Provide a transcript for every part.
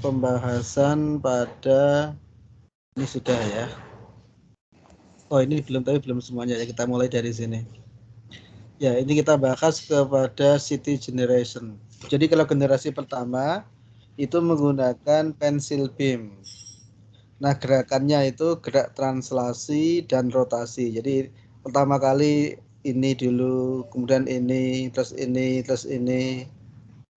pembahasan pada ini sudah ya. Oh ini belum, tapi belum semuanya ya, kita mulai dari sini. Ya ini kita bahas kepada city generation. Jadi kalau generasi pertama itu menggunakan pencil beam. Nah gerakannya itu gerak translasi dan rotasi. Jadi pertama kali ini dulu, kemudian ini, terus ini, terus ini.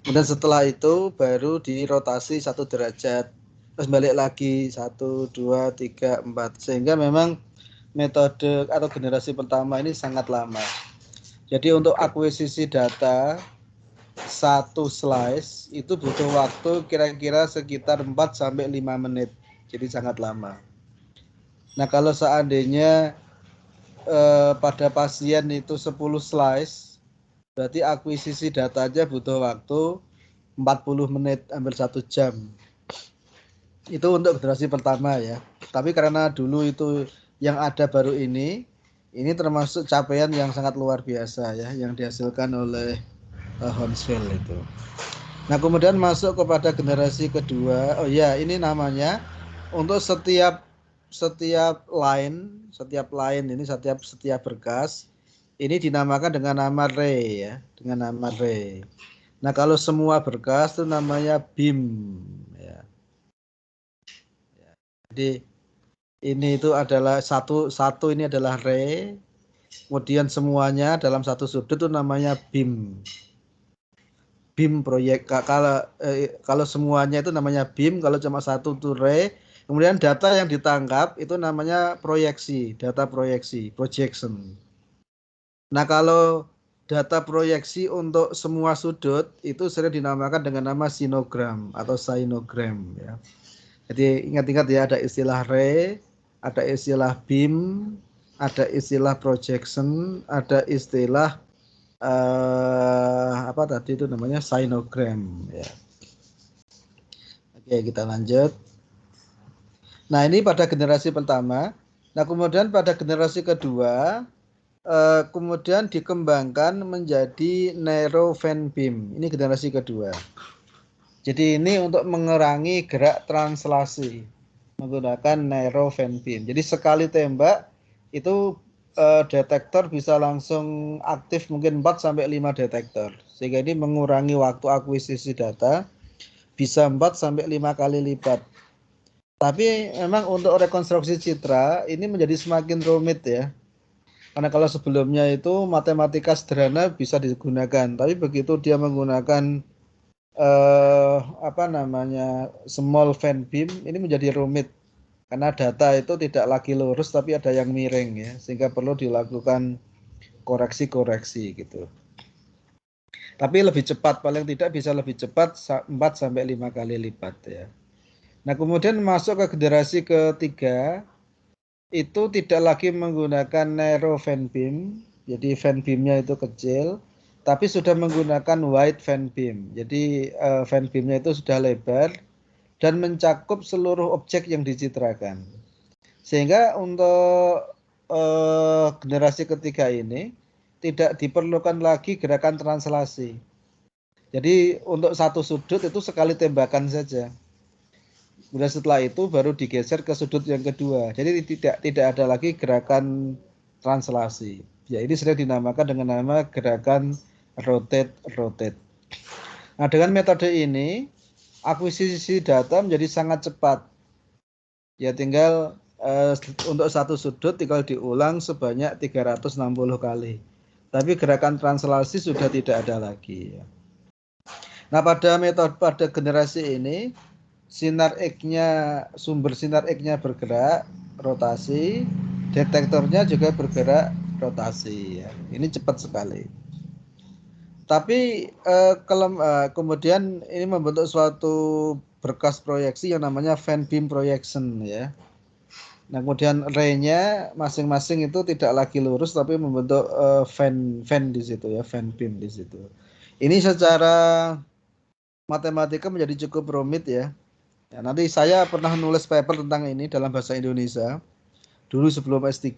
Kemudian setelah itu baru dirotasi 1 derajat. Terus balik lagi 1, 2, 3, 4. Sehingga memang metode atau generasi pertama ini sangat lama. Jadi untuk akuisisi data satu slice itu butuh waktu kira-kira sekitar 4 sampai 5 menit. Jadi sangat lama. Nah, kalau seandainya pada pasien itu 10 slice, berarti akuisisi datanya butuh waktu 40 menit, hampir 1 jam. Itu untuk generasi pertama ya. Tapi karena dulu itu yang ada baru ini termasuk capaian yang sangat luar biasa ya, yang dihasilkan oleh Hounsfield itu. Nah, kemudian masuk kepada generasi kedua. Oh ya, ini namanya untuk setiap line ini setiap berkas ini dinamakan dengan nama ray ya, dengan nama ray. Nah, kalau semua berkas itu namanya beam ya. Jadi ini itu adalah satu ini adalah ray, kemudian semuanya dalam satu sudut itu namanya beam. Beam proyek. Kalau semuanya itu namanya beam, kalau cuma satu itu ray. Kemudian data yang ditangkap itu namanya proyeksi, data proyeksi, projection. Nah, kalau data proyeksi untuk semua sudut itu sering dinamakan dengan nama sinogram atau sinogram ya. Jadi ingat-ingat ya, ada istilah ray, ada istilah beam, ada istilah projection, ada istilah apa tadi itu namanya sinogram ya. Oke, kita lanjut. Nah, ini pada generasi pertama. Nah, kemudian pada generasi kedua kemudian dikembangkan menjadi narrow fan beam. Ini generasi kedua. Jadi ini untuk mengurangi gerak translasi menggunakan narrow fan beam. Jadi sekali tembak itu detektor bisa langsung aktif mungkin 4 sampai 5 detektor. Sehingga ini mengurangi waktu akuisisi data bisa 4 sampai 5 kali lipat. Tapi memang untuk rekonstruksi citra ini menjadi semakin rumit ya. Karena kalau sebelumnya itu matematika sederhana bisa digunakan, tapi begitu dia menggunakan small fan beam ini menjadi rumit. Karena data itu tidak lagi lurus tapi ada yang miring ya, sehingga perlu dilakukan koreksi-koreksi gitu. Tapi lebih cepat, paling tidak bisa lebih cepat 4 sampai 5 kali lipat ya. Nah, kemudian masuk ke generasi ketiga, itu tidak lagi menggunakan narrow fan beam, jadi fan beamnya itu kecil, tapi sudah menggunakan wide fan beam. Jadi fan beamnya itu sudah lebar dan mencakup seluruh objek yang dicitrakan. Sehingga untuk generasi ketiga ini tidak diperlukan lagi gerakan translasi. Jadi untuk satu sudut itu sekali tembakan saja. Kemudian setelah itu baru digeser ke sudut yang kedua. Jadi tidak ada lagi gerakan translasi. Ya, ini sering dinamakan dengan nama gerakan rotate. Nah, dengan metode ini akuisisi data menjadi sangat cepat. Ya, tinggal untuk satu sudut tinggal diulang sebanyak 360 kali. Tapi gerakan translasi sudah tidak ada lagi. Nah, pada generasi ini sumber sinar X-nya bergerak rotasi, detektornya juga bergerak rotasi ya. Ini cepat sekali. Tapi kemudian ini membentuk suatu berkas proyeksi yang namanya fan beam projection ya. Nah, kemudian ray-nya masing-masing itu tidak lagi lurus tapi membentuk fan di situ ya, fan beam di situ. Ini secara matematika menjadi cukup rumit ya. Ya, nanti saya pernah nulis paper tentang ini dalam bahasa Indonesia dulu sebelum S3.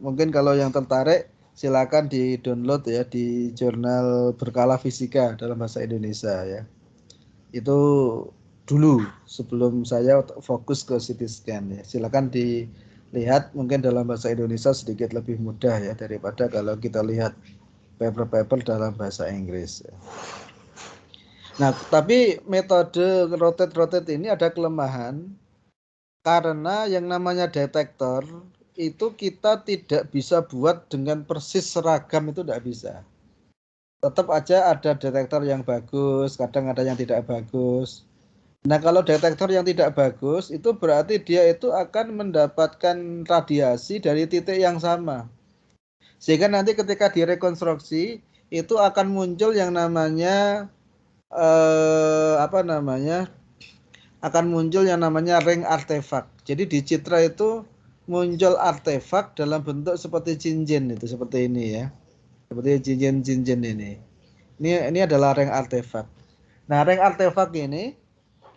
Mungkin kalau yang tertarik silakan di-download ya di jurnal Berkala Fisika dalam bahasa Indonesia ya. Itu dulu sebelum saya fokus ke CT scan ya. Silakan dilihat, mungkin dalam bahasa Indonesia sedikit lebih mudah ya daripada kalau kita lihat paper-paper dalam bahasa Inggris. Nah, tapi metode rotate ini ada kelemahan karena yang namanya detektor itu kita tidak bisa buat dengan persis seragam, itu tidak bisa. Tetap aja ada detektor yang bagus, kadang ada yang tidak bagus. Nah, kalau detektor yang tidak bagus itu berarti dia itu akan mendapatkan radiasi dari titik yang sama. Sehingga nanti ketika direkonstruksi itu akan muncul yang namanya akan muncul yang namanya ring artefak. Jadi di citra itu muncul artefak dalam bentuk seperti cincin, itu seperti ini ya. Seperti cincin-cincin ini. Ini adalah ring artefak. Nah, ring artefak ini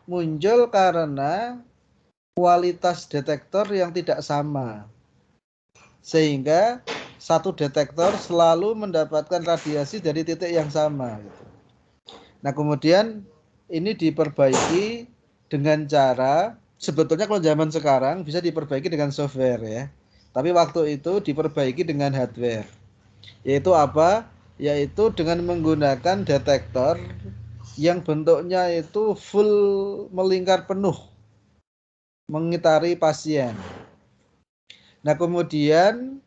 muncul karena kualitas detektor yang tidak sama. Sehingga satu detektor selalu mendapatkan radiasi dari titik yang sama gitu. Nah, kemudian ini diperbaiki dengan cara, sebetulnya kalau zaman sekarang bisa diperbaiki dengan software ya. Tapi waktu itu diperbaiki dengan hardware. Yaitu apa? Yaitu dengan menggunakan detektor yang bentuknya itu full melingkar penuh mengitari pasien. Nah, kemudian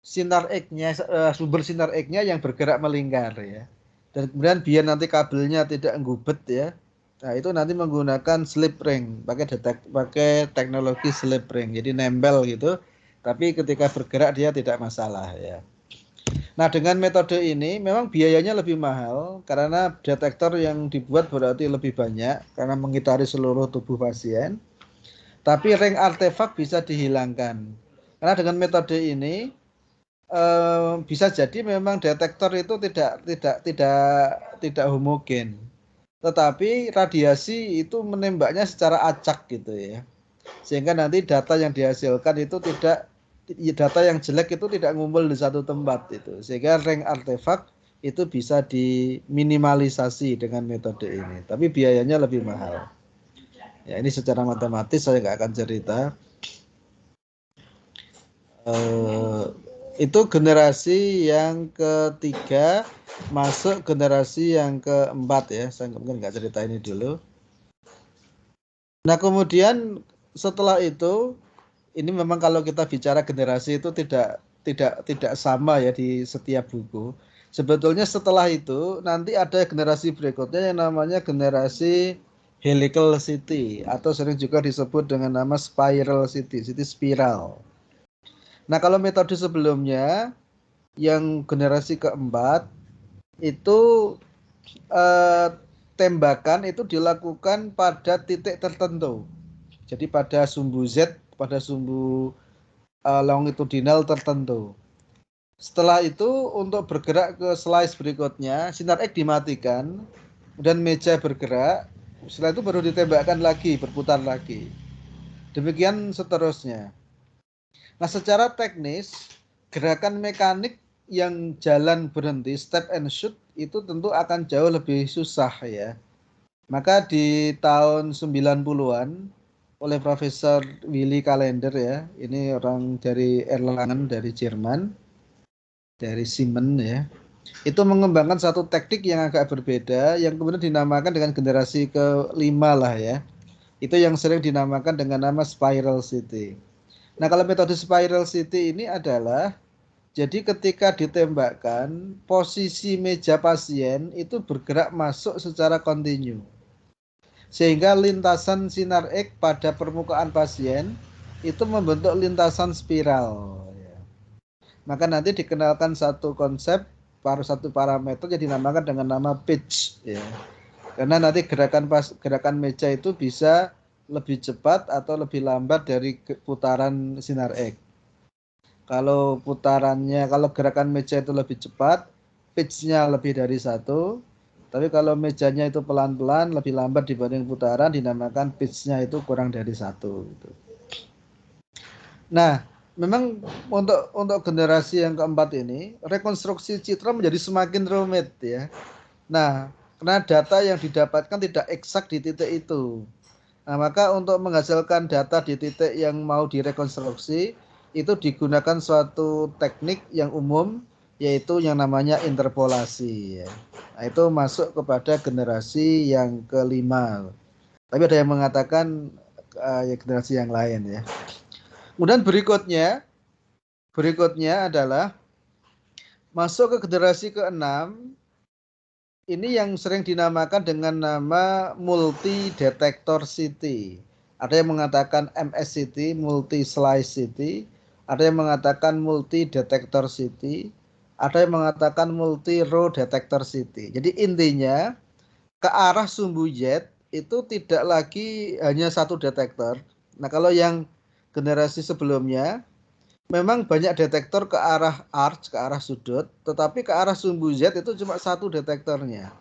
sinar X-nya, sumber sinar X-nya yang bergerak melingkar ya. Dan kemudian biar nanti kabelnya tidak nggubet ya. Nah, itu nanti menggunakan slip ring, pakai teknologi slip ring. Jadi nempel gitu. Tapi ketika bergerak dia tidak masalah ya. Nah, dengan metode ini memang biayanya lebih mahal karena detektor yang dibuat berarti lebih banyak karena mengitari seluruh tubuh pasien. Tapi ring artefak bisa dihilangkan. Karena dengan metode ini bisa jadi memang detektor itu tidak homogen, tetapi radiasi itu menembaknya secara acak gitu ya, sehingga nanti data yang dihasilkan itu data yang jelek itu tidak ngumpul di satu tempat itu, sehingga ring artefak itu bisa diminimalisasi dengan metode ini, tapi biayanya lebih mahal. Ya, ini secara matematis saya nggak akan cerita. Itu generasi yang ketiga, masuk generasi yang keempat ya. Saya mungkin nggak cerita ini dulu. Nah, kemudian setelah itu, ini memang kalau kita bicara generasi itu tidak sama ya di setiap buku. Sebetulnya setelah itu nanti ada generasi berikutnya yang namanya generasi helical city atau sering juga disebut dengan nama spiral city, city spiral. Nah, kalau metode sebelumnya yang generasi keempat itu tembakan itu dilakukan pada titik tertentu. Jadi pada sumbu Z, pada sumbu longitudinal tertentu. Setelah itu untuk bergerak ke slice berikutnya, sinar X dimatikan dan meja bergerak. Setelah itu baru ditembakkan lagi, berputar lagi. Demikian seterusnya. Nah, secara teknis gerakan mekanik yang jalan berhenti, step and shoot, itu tentu akan jauh lebih susah ya. Maka di tahun 90-an oleh Profesor Willy Kalender ya, ini orang dari Erlangen, dari Jerman, dari Siemens ya, itu mengembangkan satu teknik yang agak berbeda yang kemudian dinamakan dengan generasi kelima lah ya. Itu yang sering dinamakan dengan nama spiral city. Nah, kalau metode spiral city ini adalah, jadi ketika ditembakkan, posisi meja pasien itu bergerak masuk secara kontinu. Sehingga lintasan sinar X pada permukaan pasien itu membentuk lintasan spiral. Maka nanti dikenalkan satu konsep, satu parameter yang dinamakan dengan nama pitch. Ya. Karena nanti gerakan meja itu bisa lebih cepat atau lebih lambat dari putaran sinar X. Kalau gerakan meja itu lebih cepat, pitch-nya lebih dari 1. Tapi kalau mejanya itu pelan-pelan, lebih lambat dibanding putaran, dinamakan pitch-nya itu kurang dari 1. Gitu. Nah, memang untuk generasi yang keempat ini, rekonstruksi citra menjadi semakin rumit ya. Nah, karena data yang didapatkan tidak eksak di titik itu. Nah, maka untuk menghasilkan data di titik yang mau direkonstruksi itu digunakan suatu teknik yang umum yaitu yang namanya interpolasi ya. Nah, itu masuk kepada generasi yang kelima. Tapi ada yang mengatakan ya generasi yang lain ya. Kemudian berikutnya adalah masuk ke generasi keenam. Ini yang sering dinamakan dengan nama multi detektor city. Ada yang mengatakan MSCT, multi slice city. Ada yang mengatakan multi detektor city. Ada yang mengatakan multi row detektor city. Jadi intinya ke arah sumbu Z itu tidak lagi hanya satu detektor. Nah, kalau yang generasi sebelumnya memang banyak detektor ke arah arch, ke arah sudut, tetapi ke arah sumbu Z itu cuma satu detektornya.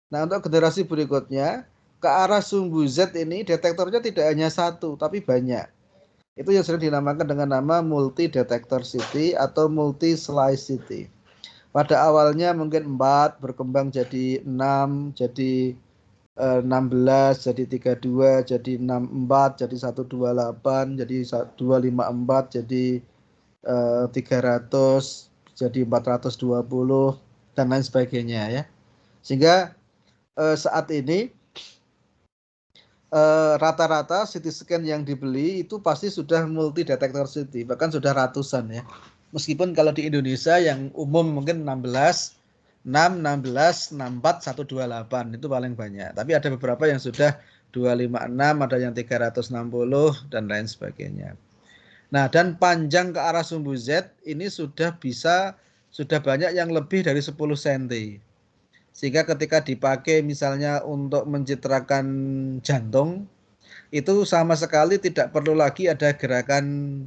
Nah, untuk generasi berikutnya, ke arah sumbu Z ini detektornya tidak hanya satu, tapi banyak. Itu yang sering dinamakan dengan nama multi detektor city atau multi slice city. Pada awalnya mungkin 4, berkembang jadi 6, jadi 16, jadi 32, jadi 64, jadi 128, jadi 254, jadi 300, jadi 420 dan lain sebagainya ya. Sehingga saat ini rata-rata CT scan yang dibeli itu pasti sudah multi detektor CT, bahkan sudah ratusan ya. Meskipun kalau di Indonesia yang umum mungkin 16, 6, 16, 64, 128 itu paling banyak. Tapi ada beberapa yang sudah 256, ada yang 360 dan lain sebagainya. Nah, dan panjang ke arah sumbu Z ini sudah banyak yang lebih dari 10 cm. Sehingga ketika dipakai misalnya untuk mencitrakan jantung, itu sama sekali tidak perlu lagi ada gerakan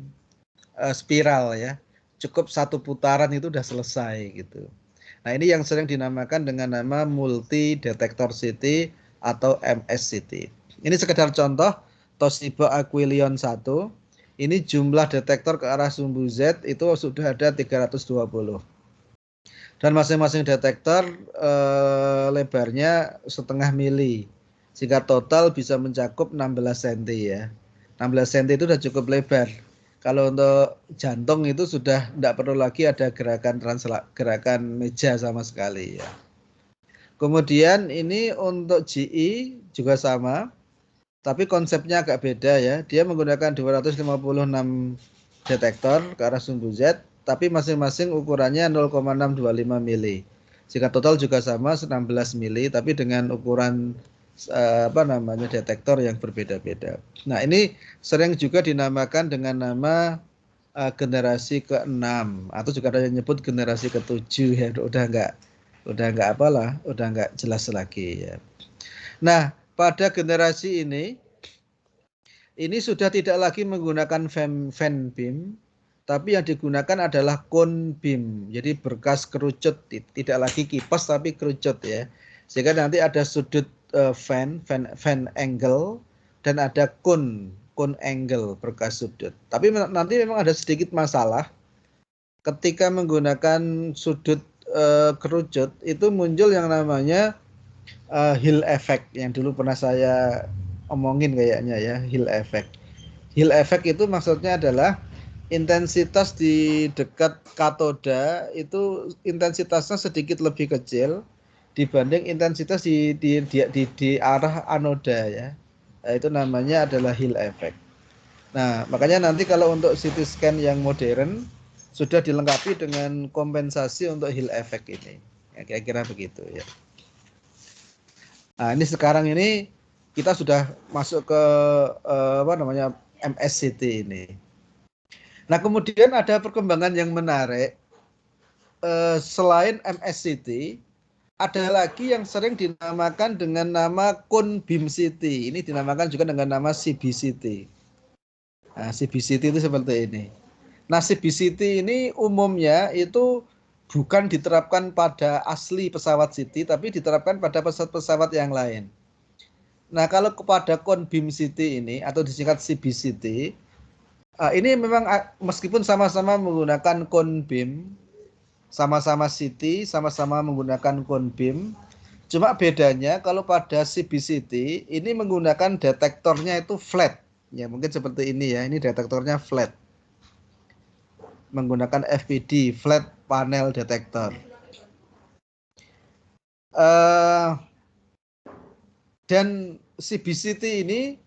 spiral ya. Cukup satu putaran itu sudah selesai gitu. Nah, ini yang sering dinamakan dengan nama multi detektor CT atau MSCT. Ini sekedar contoh Toshiba Aquilion 1. Ini jumlah detektor ke arah sumbu Z itu sudah ada 320. Dan masing-masing detektor lebarnya setengah mili. Sehingga total bisa mencakup 16 cm ya. 16 cm itu sudah cukup lebar. Kalau untuk jantung itu sudah tidak perlu lagi ada gerakan meja sama sekali ya. Kemudian ini untuk GE juga sama, tapi konsepnya agak beda ya. Dia menggunakan 256 detektor ke arah sumbu Z, tapi masing-masing ukurannya 0,625 mili. Jika total juga sama 16 mili, tapi dengan ukuran detektor yang berbeda-beda. Nah, ini sering juga dinamakan dengan nama generasi ke-6 atau juga ada yang nyebut generasi ke-7 ya. Udah enggak jelas lagi ya. Nah, pada generasi ini sudah tidak lagi menggunakan fan beam, tapi yang digunakan adalah cone beam. Jadi berkas kerucut, tidak lagi kipas tapi kerucut ya. Sehingga nanti ada sudut fan angle dan ada cone angle berkas sudut. Tapi nanti memang ada sedikit masalah ketika menggunakan sudut kerucut itu muncul yang namanya Hill effect yang dulu pernah saya omongin kayaknya ya, Hill effect. Hill effect itu maksudnya adalah intensitas di dekat katoda itu intensitasnya sedikit lebih kecil dibanding intensitas di arah anoda ya. Nah, itu namanya adalah Hill effect. Nah, makanya nanti kalau untuk CT scan yang modern sudah dilengkapi dengan kompensasi untuk Hill effect ini. Ya, kira-kira begitu ya. Nah, ini sekarang ini kita sudah masuk ke MSCT ini. Nah, kemudian ada perkembangan yang menarik. Selain MSCT, ada lagi yang sering dinamakan dengan nama cone beam city. Ini dinamakan juga dengan nama CBCT. Nah, CBCT itu seperti ini. Nah, CBCT ini umumnya itu bukan diterapkan pada asli pesawat City, tapi diterapkan pada pesawat-pesawat yang lain. Nah, kalau kepada cone beam city ini atau disingkat CBCT, ini memang meskipun sama-sama menggunakan cone beam, sama-sama city, sama-sama menggunakan cone beam, Cuma bedanya kalau pada CBCT ini menggunakan detektornya itu flat. Ya, mungkin seperti ini ya. Ini detektornya flat. Menggunakan FPD, flat panel detector. Dan CBCT ini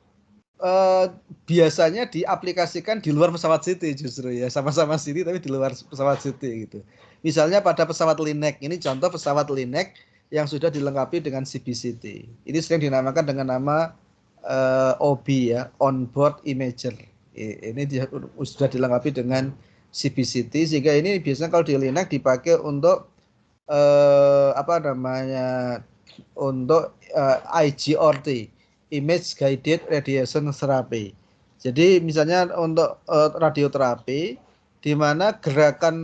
biasanya diaplikasikan di luar pesawat City justru ya. Sama-sama City tapi di luar pesawat City gitu. Misalnya pada pesawat Linek. Ini contoh pesawat Linek yang sudah dilengkapi dengan CBCT. Ini sering dinamakan dengan nama OB ya, on board imager. Ini sudah dilengkapi dengan CBCT sehingga ini biasanya kalau di Linek dipakai untuk apa namanya, untuk IGRT, Image Guided Radiation Therapy. Jadi misalnya untuk radioterapi di mana gerakan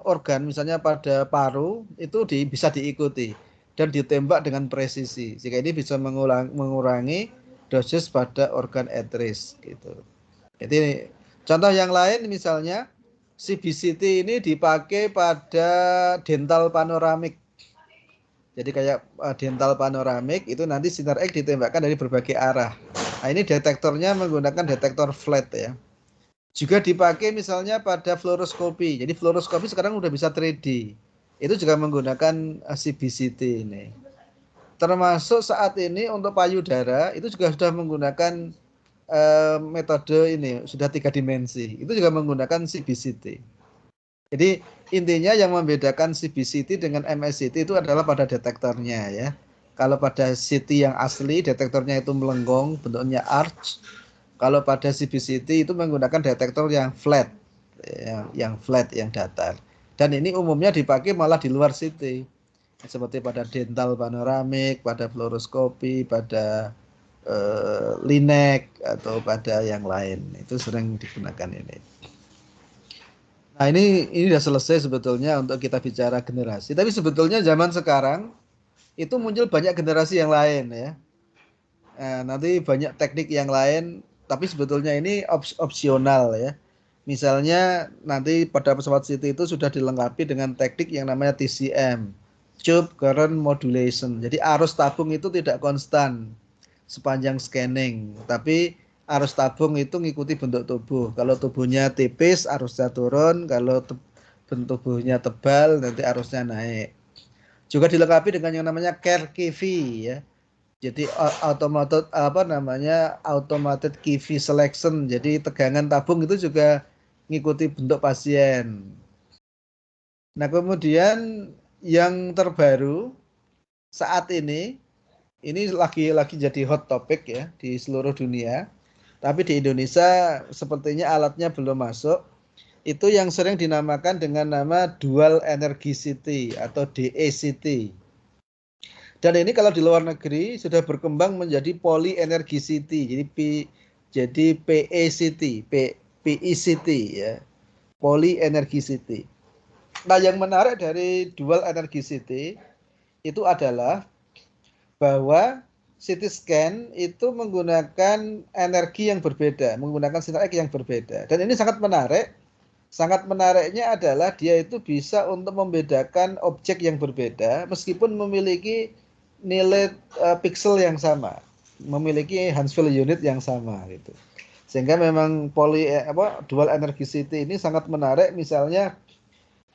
organ misalnya pada paru itu bisa diikuti dan ditembak dengan presisi. Jika ini bisa mengurangi dosis pada organ at risk gitu. Jadi contoh yang lain misalnya CBCT ini dipakai pada dental panoramik. Jadi kayak dental panoramik itu nanti sinar X ditembakkan dari berbagai arah. Nah, ini detektornya menggunakan detektor flat ya. Juga dipakai misalnya pada fluoroskopi. Jadi fluoroskopi sekarang udah bisa 3D. Itu juga menggunakan CBCT ini. Termasuk saat ini untuk payudara itu juga sudah menggunakan metode ini, sudah 3 dimensi. Itu juga menggunakan CBCT. Jadi intinya yang membedakan CBCT dengan MSCT itu adalah pada detektornya ya. Kalau pada CT yang asli detektornya itu melengkung, bentuknya arch. Kalau pada CBCT itu menggunakan detektor yang flat, yang flat, yang datar. Dan ini umumnya dipakai malah di luar CT. Seperti pada dental panoramik, pada fluoroskopi, pada linek atau pada yang lain. Itu sering digunakan ini. Nah ini sudah selesai sebetulnya untuk kita bicara generasi. Tapi sebetulnya zaman sekarang itu muncul banyak generasi yang lain ya. Nanti banyak teknik yang lain. Tapi sebetulnya ini opsional ya. Misalnya nanti pada pesawat City itu sudah dilengkapi dengan teknik yang namanya TCM, Tube Current Modulation. Jadi arus tabung itu tidak konstan sepanjang scanning, tapi arus tabung itu ngikuti bentuk tubuh. Kalau tubuhnya tipis, arusnya turun. Kalau bentuk tubuhnya tebal, nanti arusnya naik. Juga dilengkapi dengan yang namanya CARE-KV ya. Jadi automated KV selection. Jadi tegangan tabung itu juga ngikuti bentuk pasien. Nah, kemudian yang terbaru saat ini lagi jadi hot topic ya di seluruh dunia. Tapi di Indonesia sepertinya alatnya belum masuk. Itu yang sering dinamakan dengan nama dual energy city atau DECT. Dan ini kalau di luar negeri sudah berkembang menjadi poly energy city. Jadi PECT, PECT ya. Poly energy city. Nah, yang menarik dari dual energy city itu adalah bahwa CT scan itu menggunakan energi yang berbeda, menggunakan sinar X yang berbeda. Dan ini sangat menarik. Sangat menariknya adalah dia itu bisa untuk membedakan objek yang berbeda meskipun memiliki nilai pixel yang sama, memiliki Huntsville unit yang sama gitu. Sehingga memang dual energy city ini sangat menarik misalnya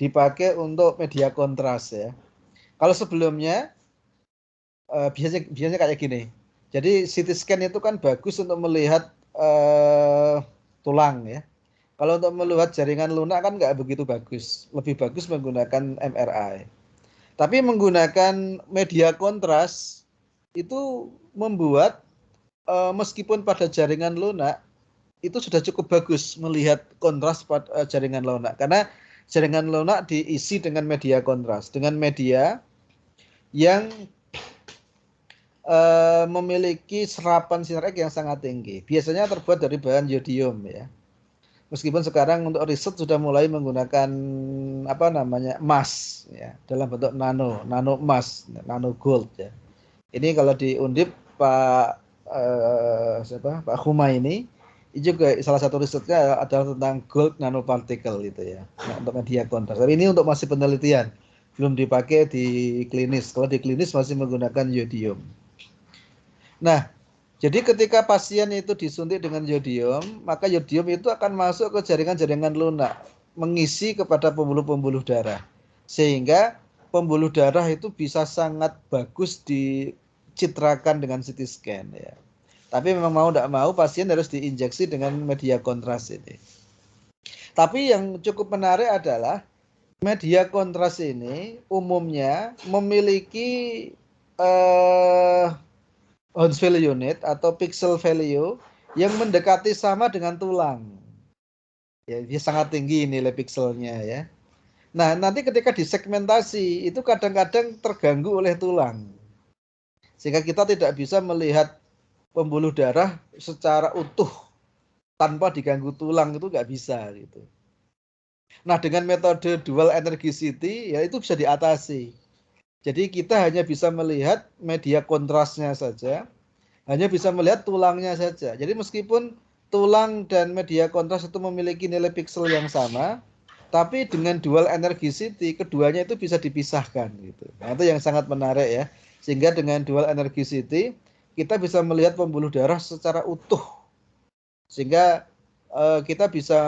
dipakai untuk media kontras ya. Kalau sebelumnya biasanya kayak gini. Jadi CT scan itu kan bagus untuk melihat tulang ya. Kalau untuk melihat jaringan lunak kan nggak begitu bagus. Lebih bagus menggunakan MRI. Tapi menggunakan media kontras itu membuat meskipun pada jaringan lunak itu sudah cukup bagus melihat kontras pada jaringan lunak. Karena jaringan lunak diisi dengan media kontras. Dengan media yang memiliki serapan sinar X yang sangat tinggi. Biasanya terbuat dari bahan yodium ya. Meskipun sekarang untuk riset sudah mulai menggunakan emas ya dalam bentuk nano emas, nano gold ya. Ini kalau di Undip Pak Pak Humayni ini juga salah satu risetnya adalah tentang gold nanoparticle itu ya. Nah, untuk media kontras. Tapi ini untuk masih penelitian. belum dipakai di klinis. Kalau di klinis masih menggunakan yodium. Nah, jadi ketika pasien itu disuntik dengan yodium, maka yodium itu akan masuk ke jaringan-jaringan lunak, mengisi kepada pembuluh-pembuluh darah. Sehingga pembuluh darah itu bisa sangat bagus dicitrakan dengan CT scan ya. Tapi memang mau tidak mau pasien harus diinjeksi dengan media kontras ini. Tapi yang cukup menarik adalah media kontras ini umumnya memiliki Hounsfield unit atau pixel value yang mendekati sama dengan tulang. Ya, dia sangat tinggi nilai pixelnya ya. Nah, nanti ketika disegmentasi itu kadang-kadang terganggu oleh tulang. Sehingga kita tidak bisa melihat pembuluh darah secara utuh tanpa diganggu tulang, itu nggak bisa gitu. Nah, dengan metode dual energicity ya itu bisa diatasi. Jadi kita hanya bisa melihat media kontrasnya saja, hanya bisa melihat tulangnya saja. Jadi meskipun tulang dan media kontras itu memiliki nilai piksel yang sama, tapi dengan dual energicity keduanya itu bisa dipisahkan gitu. Nah, itu yang sangat menarik ya. Sehingga dengan dual energicity kita bisa melihat pembuluh darah secara utuh. Sehingga kita bisa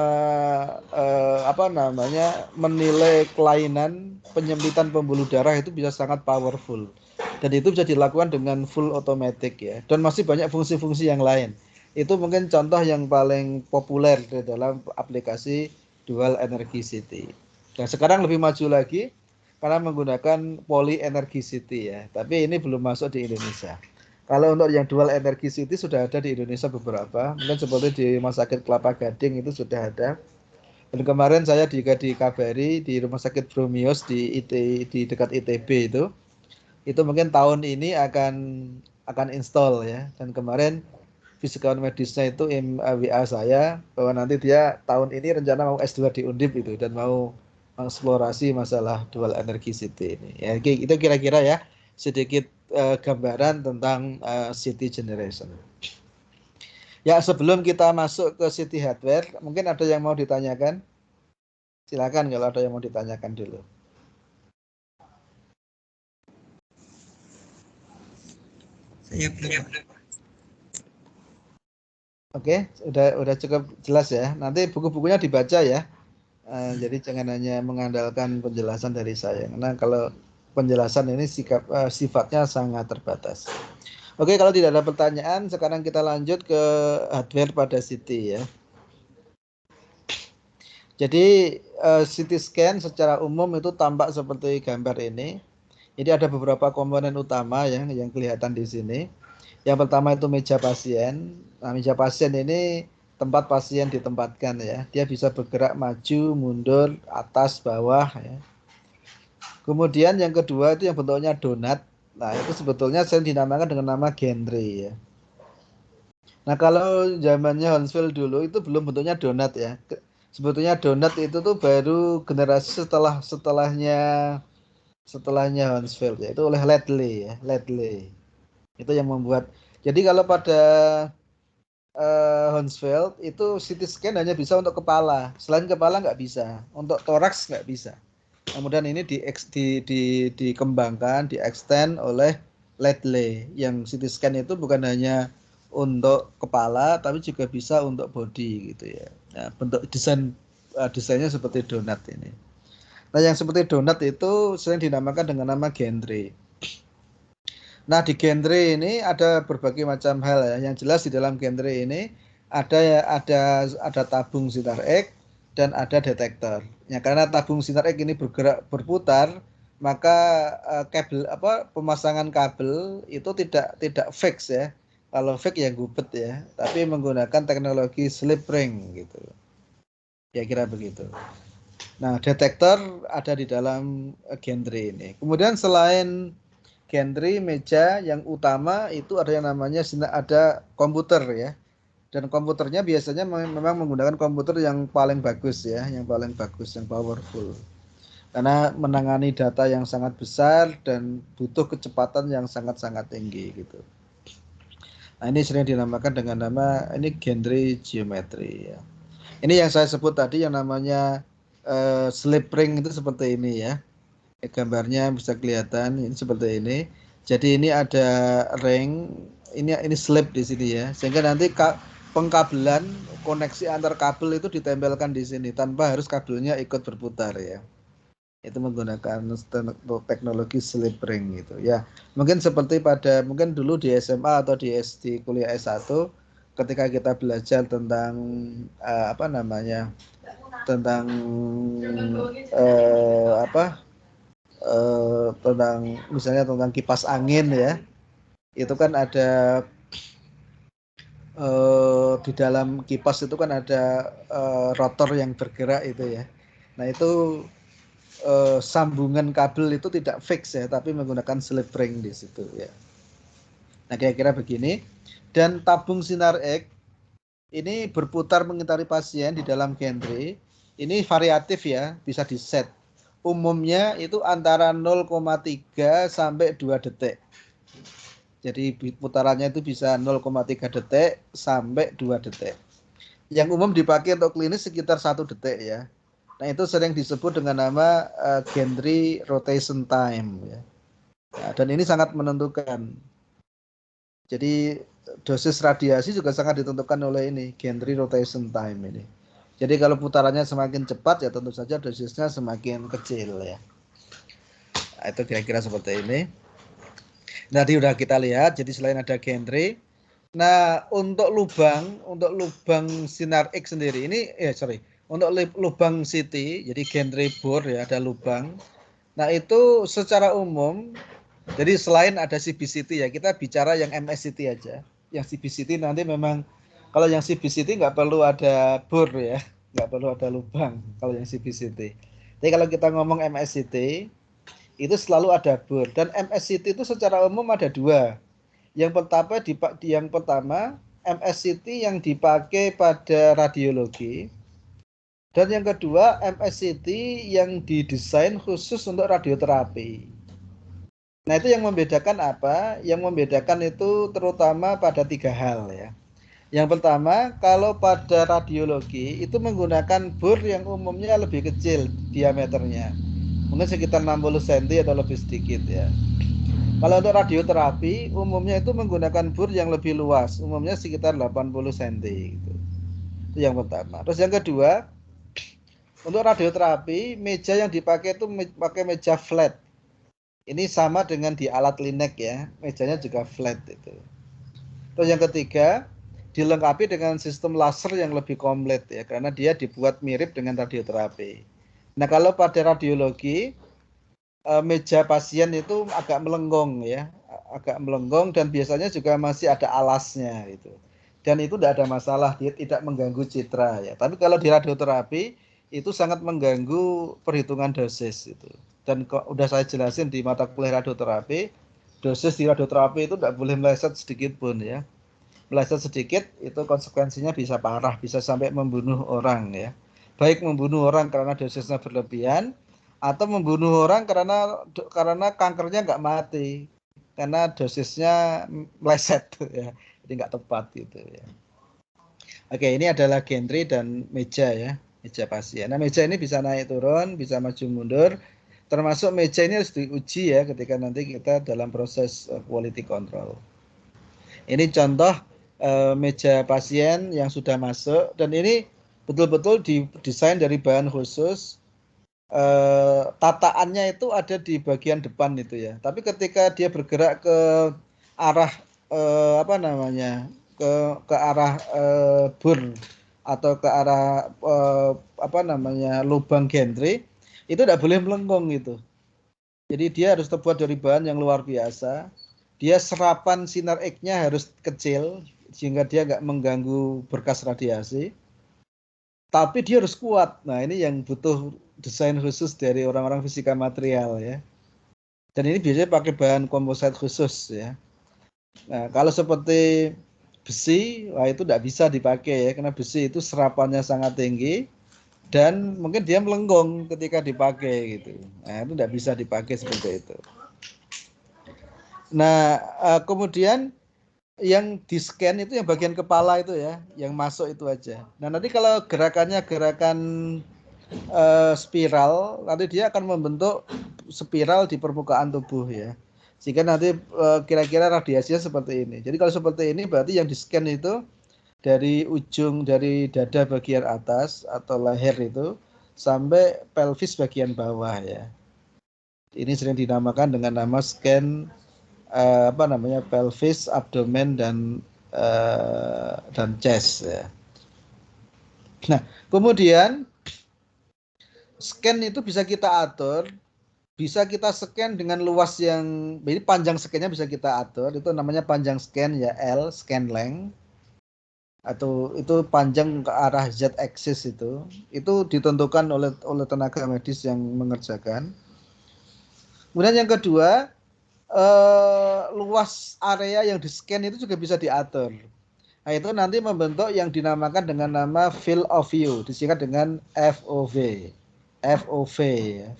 menilai kelainan penyempitan pembuluh darah itu bisa sangat powerful. Dan itu bisa dilakukan dengan full automatic ya. Dan masih banyak fungsi-fungsi yang lain. Itu mungkin contoh yang paling populer di dalam aplikasi dual energicity. Dan sekarang lebih maju lagi karena menggunakan poly energicity ya. Tapi ini belum masuk di Indonesia. Kalau untuk yang dual energicity sudah ada di Indonesia beberapa, mungkin seperti di Rumah Sakit Kelapa Gading itu sudah ada. Dan kemarin saya juga dikabari di Rumah Sakit Bromios di dekat ITB itu mungkin tahun ini akan install ya. Dan kemarin fisikawan medisnya itu WA saya bahwa nanti dia tahun ini rencana mau S2 di Undip itu dan mau mengeksplorasi masalah dual energicity ini. Ya, itu kira-kira ya sedikit gambaran tentang city generation. Ya, sebelum kita masuk ke city hardware, mungkin ada yang mau ditanyakan? Silakan kalau ada yang mau ditanyakan dulu. Saya belum. Oke, udah cukup jelas ya. Nanti buku-bukunya dibaca ya. Jadi jangan hanya mengandalkan penjelasan dari saya. Karena kalau penjelasan ini sifatnya sangat terbatas. Oke, kalau tidak ada pertanyaan, sekarang kita lanjut ke hardware pada CT ya. Jadi CT scan secara umum itu tampak seperti gambar ini. Jadi ada beberapa komponen utama yang kelihatan di sini. Yang pertama itu meja pasien. Nah, meja pasien ini tempat pasien ditempatkan ya. Dia bisa bergerak maju, mundur, atas, bawah ya. Kemudian yang kedua itu yang bentuknya donat. Nah, itu sebetulnya sering dinamakan dengan nama gantry ya. Nah, kalau zamannya Hounsfield dulu itu belum bentuknya donat ya. Sebetulnya donat itu tuh baru generasi setelahnya Hounsfield ya. Itu oleh Ledley ya, Ledley. Itu yang membuat. Jadi kalau pada Hounsfield itu CT scan hanya bisa untuk kepala. Selain kepala nggak bisa. Untuk toraks nggak bisa. Kemudian ini dikembangkan, di-extend oleh Ledley. Yang CT scan itu bukan hanya untuk kepala, tapi juga bisa untuk body gitu ya. Nah, bentuk desainnya seperti donat ini. Nah, yang seperti donat itu sering dinamakan dengan nama gantry. Nah, di gantry ini ada berbagai macam hal ya. Yang jelas di dalam gantry ini ada tabung sinar X dan ada detektor. Ya, karena tabung sinar X ini berputar, maka pemasangan kabel itu tidak fix ya. Kalau fix ya gubet ya, tapi menggunakan teknologi slip ring gitu. Ya kira begitu. Nah, detektor ada di dalam gantry ini. Kemudian selain gantry meja yang utama itu ada yang namanya ada komputer ya. Dan komputernya biasanya memang menggunakan komputer yang paling bagus ya, yang paling bagus, yang powerful. Karena menangani data yang sangat besar dan butuh kecepatan yang sangat-sangat tinggi gitu. Nah, ini sering dinamakan dengan nama ini gantry geometry ya. Ini yang saya sebut tadi yang namanya slip ring itu seperti ini ya. Gambarnya bisa kelihatan ini seperti ini. Jadi ini ada ring, ini slip di sini ya. Sehingga nanti pengkabelan koneksi antar kabel itu ditempelkan di sini tanpa harus kabelnya ikut berputar ya. Itu menggunakan teknologi slip ring gitu ya. Mungkin seperti mungkin dulu di SMA atau di kuliah S1 ketika kita belajar tentang apa namanya? Tentang apa? Tentang misalnya tentang kipas angin ya. Itu kan ada di dalam kipas itu kan ada rotor yang bergerak itu ya. Nah, itu sambungan kabel itu tidak fix ya, tapi menggunakan slip ring di situ ya. Nah, kira-kira begini. Dan tabung sinar X ini berputar mengitari pasien di dalam gantry. Ini variatif ya, bisa di set. Umumnya itu antara 0,3 sampai 2 detik. Jadi putarannya itu bisa 0,3 detik sampai 2 detik. Yang umum dipakai untuk klinis sekitar 1 detik ya. Nah, itu sering disebut dengan nama gantry rotation time ya. Nah, dan ini sangat menentukan. Jadi dosis radiasi juga sangat ditentukan oleh ini gantry rotation time ini. Jadi kalau putarannya semakin cepat ya tentu saja dosisnya semakin kecil ya. Nah, itu kira-kira seperti ini. Tadi udah kita lihat. Jadi selain ada gantry, nah untuk lubang sinar X sendiri ini untuk lubang CT, jadi gantry bore ya ada lubang. Nah itu secara umum, jadi selain ada CBCT ya, kita bicara yang MSCT aja. Yang CBCT nanti memang, kalau yang CBCT nggak perlu ada bore ya, nggak perlu ada lubang kalau yang CBCT. Tapi kalau kita ngomong MSCT, itu selalu ada bore. Dan MSCT itu secara umum ada dua. Yang pertama MSCT yang dipakai pada radiologi. Dan yang kedua, MSCT yang didesain khusus untuk radioterapi. Nah, itu yang membedakan apa? Yang membedakan itu terutama pada 3 hal ya. Yang pertama, kalau pada radiologi itu menggunakan bor yang umumnya lebih kecil diameternya. Mungkin sekitar 60 cm atau lebih sedikit ya. Kalau untuk radioterapi, umumnya itu menggunakan bor yang lebih luas, umumnya sekitar 80 cm gitu. Itu yang pertama. Terus yang kedua, untuk radioterapi, meja yang dipakai itu pakai meja flat. Ini sama dengan di alat linek ya, mejanya juga flat itu. Terus yang ketiga, dilengkapi dengan sistem laser yang lebih komplit ya, karena dia dibuat mirip dengan radioterapi. Nah, kalau pada radiologi, meja pasien itu agak melenggong ya, agak melenggong dan biasanya juga masih ada alasnya gitu. Dan itu tidak ada masalah, dia tidak mengganggu citra ya. Tapi kalau di radioterapi itu sangat mengganggu perhitungan dosis itu. Dan kok udah saya jelasin di mata kuliah radioterapi, dosis di radioterapi itu tidak boleh meleset sedikit pun ya. Meleset sedikit itu konsekuensinya bisa parah, bisa sampai membunuh orang ya. Baik membunuh orang karena dosisnya berlebihan atau membunuh orang karena kankernya nggak mati karena dosisnya meleset ya, jadi nggak tepat gitu ya. Oke, ini adalah gantry dan meja ya, meja pasien. Nah, meja ini bisa naik turun, bisa maju mundur, termasuk meja ini harus diuji ya ketika nanti kita dalam proses quality control. Ini contoh meja pasien yang sudah masuk dan ini betul-betul didesain dari bahan khusus. Tataannya itu ada di bagian depan itu ya. Tapi ketika dia bergerak ke arah apa namanya, ke arah bur atau ke arah apa namanya lubang gantry itu tidak boleh melengkung gitu. Jadi dia harus terbuat dari bahan yang luar biasa. Dia serapan sinar X-nya harus kecil sehingga dia nggak mengganggu berkas radiasi. Tapi dia harus kuat. Nah, ini yang butuh desain khusus dari orang-orang fisika material ya. Dan ini biasanya pakai bahan komposit khusus ya. Nah, kalau seperti besi, wah itu tidak bisa dipakai ya, karena besi itu serapannya sangat tinggi dan mungkin dia melenggong ketika dipakai gitu. Nah, itu tidak bisa dipakai seperti itu. Nah, kemudian yang di scan itu yang bagian kepala itu ya, yang masuk itu aja. Nah, nanti kalau gerakannya gerakan spiral, nanti dia akan membentuk spiral di permukaan tubuh ya. Sehingga nanti kira-kira radiasinya seperti ini. Jadi kalau seperti ini berarti yang di-scan itu dari ujung dari dada bagian atas atau leher itu sampai pelvis bagian bawah ya. Ini sering dinamakan dengan nama scan pelvis, abdomen dan chest ya. Nah, kemudian scan itu bisa kita atur, bisa kita scan dengan luas yang, ini panjang scan-nya bisa kita atur, itu namanya panjang scan ya, L, scan length, atau itu panjang ke arah Z axis itu ditentukan oleh tenaga medis yang mengerjakan. Kemudian yang kedua, luas area yang di scan itu juga bisa diatur. Nah, itu nanti membentuk yang dinamakan dengan nama field of view, disingkat dengan FOV. FOV,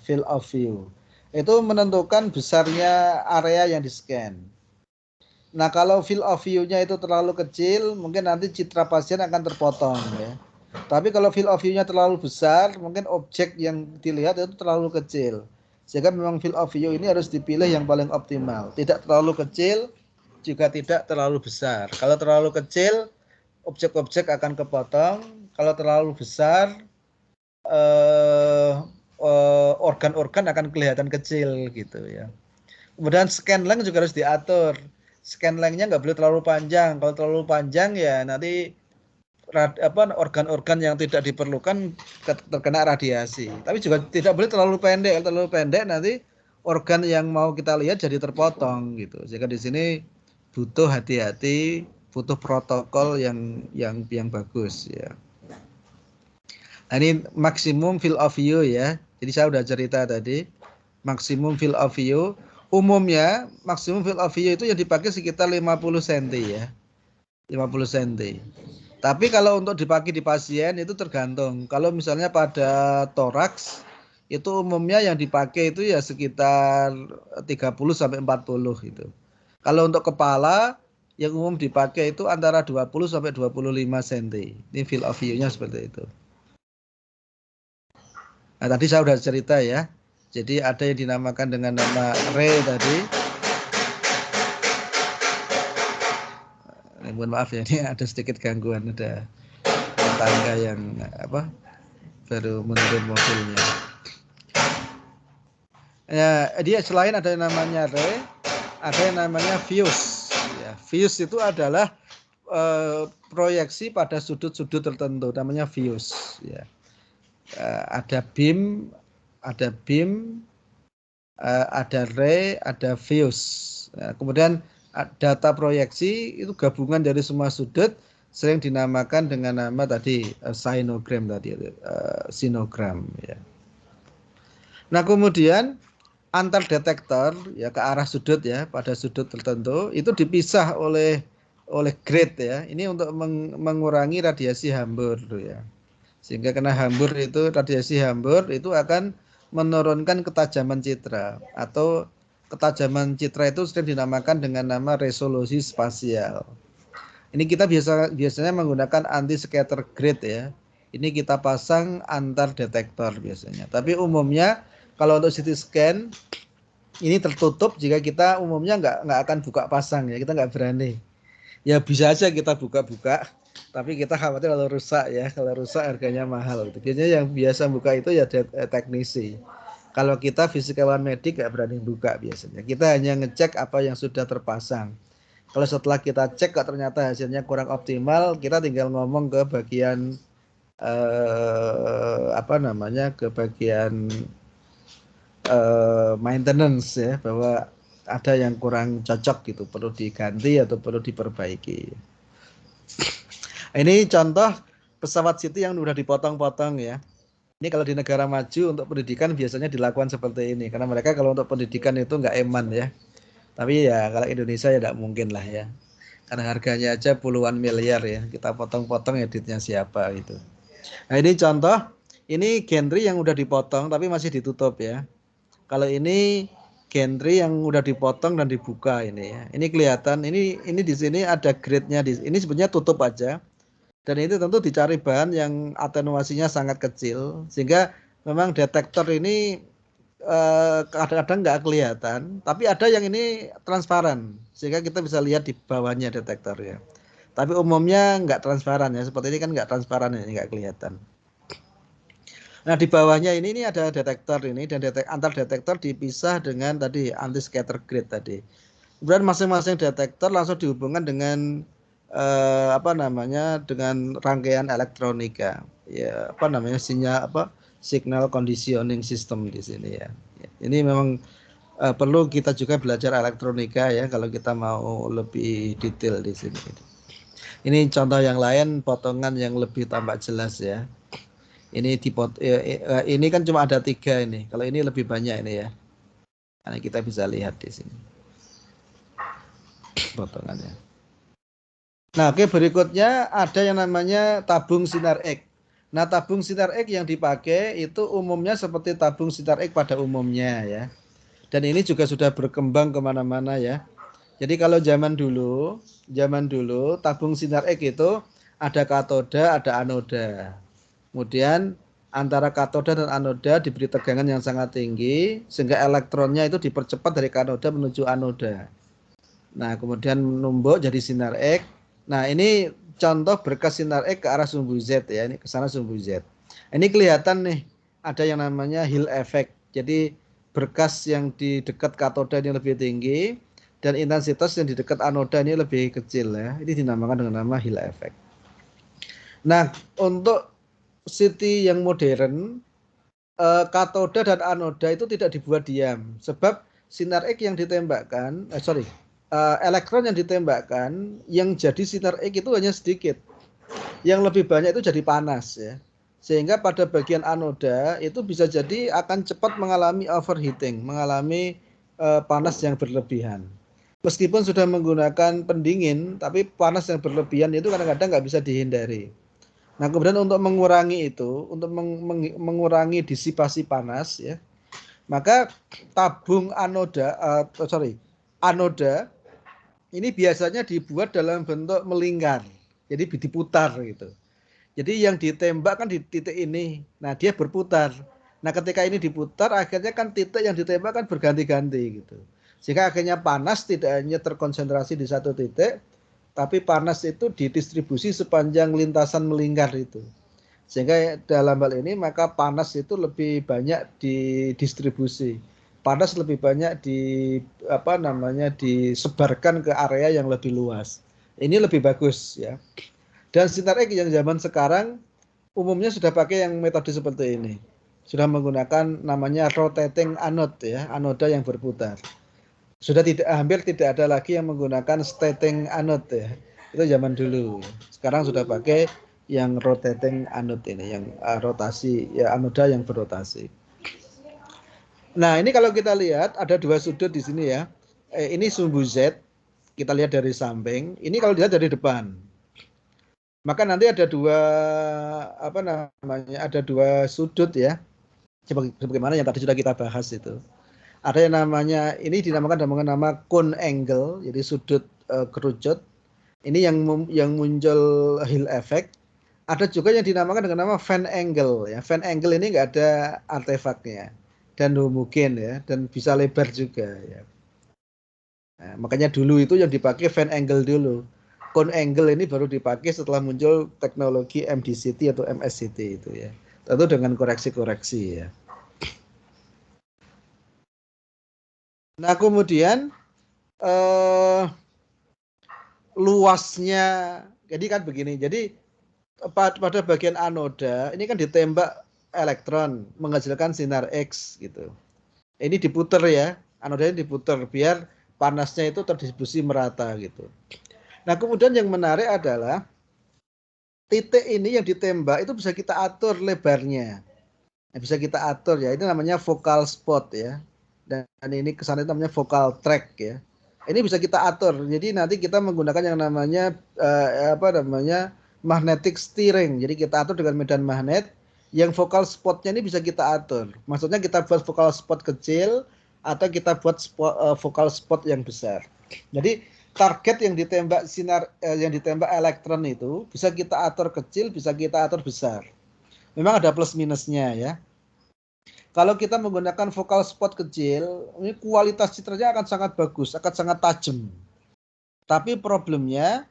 field of view. Itu menentukan besarnya area yang di-scan. Nah, kalau field of view-nya itu terlalu kecil, mungkin nanti citra pasien akan terpotong ya. Tapi kalau field of view-nya terlalu besar, mungkin objek yang dilihat itu terlalu kecil. Sehingga memang field of view ini harus dipilih yang paling optimal. Tidak terlalu kecil, juga tidak terlalu besar. Kalau terlalu kecil, objek-objek akan kepotong. Kalau terlalu besar, organ-organ akan kelihatan kecil gitu ya. Kemudian scan length juga harus diatur. Scan length-nya nggak boleh terlalu panjang. Kalau terlalu panjang ya nanti organ-organ yang tidak diperlukan terkena radiasi. Tapi juga tidak boleh terlalu pendek. Kalau terlalu pendek nanti organ yang mau kita lihat jadi terpotong gitu. Sehingga di sini butuh hati-hati, butuh protokol yang bagus ya. Nah, ini maksimum field of view ya. Jadi saya sudah cerita tadi, maksimum field of view. Umumnya maksimum field of view itu yang dipakai sekitar 50 cm ya. 50 cm. Tapi kalau untuk dipakai di pasien itu tergantung. Kalau misalnya pada toraks itu umumnya yang dipakai itu ya sekitar 30 sampai 40 gitu. Kalau untuk kepala yang umum dipakai itu antara 20 sampai 25 cm. Ini field of view-nya seperti itu. Nah, tadi saya sudah cerita ya. Jadi ada yang dinamakan dengan nama ray tadi. Mohon maaf ya, ini ada sedikit gangguan, ada tetangga yang baru menurun mobilnya. Ya, dia selain ada yang namanya ray, ada yang namanya fuse. Ya, fuse itu adalah proyeksi pada sudut-sudut tertentu, namanya fuse. Ya. Ada beam, ada ray, ada fuse. Nah, kemudian data proyeksi itu gabungan dari semua sudut, sering dinamakan dengan nama tadi sinogram tadi, sinogram ya. Nah, kemudian antar detektor ya ke arah sudut ya, pada sudut tertentu itu dipisah oleh grade ya. Ini untuk mengurangi radiasi hambur ya. Sehingga kena hambur itu, radiasi hambur itu akan menurunkan ketajaman citra, atau ketajaman citra itu sering dinamakan dengan nama resolusi spasial. Ini kita biasanya menggunakan anti scatter grade ya. Ini kita pasang antar detektor biasanya. Tapi umumnya kalau untuk CT scan ini tertutup, jika kita umumnya nggak akan buka pasang ya, kita nggak berani. Ya bisa aja kita buka-buka, tapi kita khawatir kalau rusak ya, kalau rusak harganya mahal. Biasanya yang biasa buka itu ya teknisi. Kalau kita fisikawan medik nggak berani buka biasanya. Kita hanya ngecek apa yang sudah terpasang. Kalau setelah kita cek kok ternyata hasilnya kurang optimal, kita tinggal ngomong ke bagian ke bagian maintenance ya, bahwa ada yang kurang cocok gitu, perlu diganti atau perlu diperbaiki. Ini contoh pesawat City yang udah dipotong-potong ya. Ini kalau di negara maju untuk pendidikan biasanya dilakukan seperti ini, karena mereka kalau untuk pendidikan itu nggak eman ya. Tapi ya kalau Indonesia ya tidak mungkin lah ya, karena harganya aja puluhan miliar ya, kita potong-potong editnya siapa gitu. Nah, ini contoh, ini gantry yang udah dipotong tapi masih ditutup ya. Kalau ini gantry yang udah dipotong dan dibuka ini ya. Ini kelihatan, ini di sini ada grade-nya, ini sebenarnya tutup aja. Dan itu tentu dicari bahan yang atenuasinya sangat kecil, sehingga memang detektor ini kadang-kadang nggak kelihatan, tapi ada yang ini transparan, sehingga kita bisa lihat di bawahnya detektornya. Tapi umumnya nggak transparan ya, seperti ini kan nggak transparan, ini nggak kelihatan. Nah di bawahnya ini ada detektor ini, dan antar detektor dipisah dengan tadi anti scatter grid tadi. Kemudian masing-masing detektor langsung dihubungkan dengan dengan rangkaian elektronika, ya signal conditioning system di sini ya. Ini memang perlu kita juga belajar elektronika ya kalau kita mau lebih detail di sini. Ini contoh yang lain, potongan yang lebih tampak jelas ya. Ini ini kan cuma ada 3 ini. Kalau ini lebih banyak ini ya. Karena kita bisa lihat di sini potongannya. Nah, oke, berikutnya ada yang namanya tabung sinar X. Nah, tabung sinar X yang dipakai itu umumnya seperti tabung sinar X pada umumnya ya. Dan ini juga sudah berkembang kemana-mana ya. Jadi kalau zaman dulu tabung sinar X itu ada katoda, ada anoda. Kemudian antara katoda dan anoda diberi tegangan yang sangat tinggi sehingga elektronnya itu dipercepat dari katoda menuju anoda. Nah, kemudian menumbuk jadi sinar X. Nah, ini contoh berkas sinar X ke arah sumbu Z ya, ini ke sana sumbu Z. Ini kelihatan nih ada yang namanya Hill effect. Jadi berkas yang di dekat katoda ini lebih tinggi dan intensitas yang di dekat anoda ini lebih kecil ya. Ini dinamakan dengan nama Hill effect. Nah, untuk CT yang modern, katoda dan anoda itu tidak dibuat diam, sebab sinar X yang ditembakkan, elektron yang ditembakkan yang jadi sinar X itu hanya sedikit, yang lebih banyak itu jadi panas ya, sehingga pada bagian anoda itu bisa jadi akan cepat mengalami overheating, mengalami panas yang berlebihan. Meskipun sudah menggunakan pendingin, tapi panas yang berlebihan itu kadang-kadang nggak bisa dihindari. Nah, kemudian untuk mengurangi itu, untuk mengurangi disipasi panas ya, maka tabung anoda ini biasanya dibuat dalam bentuk melingkar. Jadi diputar gitu. Jadi yang ditembak kan di titik ini. Nah, dia berputar. Nah, ketika ini diputar akhirnya kan titik yang ditembak kan berganti-ganti gitu. Sehingga akhirnya panas tidak hanya terkonsentrasi di satu titik, tapi panas itu didistribusi sepanjang lintasan melingkar itu. Sehingga dalam hal ini maka panas itu lebih banyak didistribusi. Panas lebih banyak disebarkan ke area yang lebih luas. Ini lebih bagus ya. Dan sinar X yang zaman sekarang umumnya sudah pakai yang metode seperti ini. Sudah menggunakan namanya rotating anode ya, anoda yang berputar. Sudah hampir tidak ada lagi yang menggunakan stating anode ya. Itu zaman dulu. Sekarang sudah pakai yang rotating anode ini, yang rotasi ya, anoda yang berotasi. Nah, ini kalau kita lihat ada 2 sudut di sini ya. Ini sumbu Z, kita lihat dari samping. Ini kalau dilihat dari depan. Maka nanti ada ada 2 sudut ya. Sebagaimana yang tadi sudah kita bahas itu. Ada yang namanya, ini dinamakan dengan nama cone angle, jadi sudut kerucut. Ini yang muncul Hill effect. Ada juga yang dinamakan dengan nama fan angle ya. Fan angle ini nggak ada artefaknya dan homogen ya, dan bisa lebar juga ya. Nah, makanya dulu itu yang dipakai fan angle dulu. Cone angle ini baru dipakai setelah muncul teknologi MDCT atau MSCT itu ya. Tentu dengan koreksi-koreksi ya. Nah, kemudian luasnya, jadi kan begini. Jadi pada bagian anoda ini kan ditembak elektron menghasilkan sinar X gitu. Ini diputer ya, anodanya diputer biar panasnya itu terdistribusi merata gitu. Nah, kemudian yang menarik adalah titik ini yang ditembak itu bisa kita atur lebarnya. Nah, bisa kita atur ya, ini namanya focal spot ya. Dan ini kesana itu namanya focal track ya. Ini bisa kita atur. Jadi nanti kita menggunakan yang namanya magnetic steering. Jadi kita atur dengan medan magnet. Yang focal spotnya ini bisa kita atur. Maksudnya kita buat focal spot kecil atau kita buat focal spot yang besar. Jadi target yang ditembak yang ditembak elektron itu bisa kita atur kecil, bisa kita atur besar. Memang ada plus minusnya ya. Kalau kita menggunakan focal spot kecil, ini kualitas citranya akan sangat bagus, akan sangat tajam. Tapi problemnya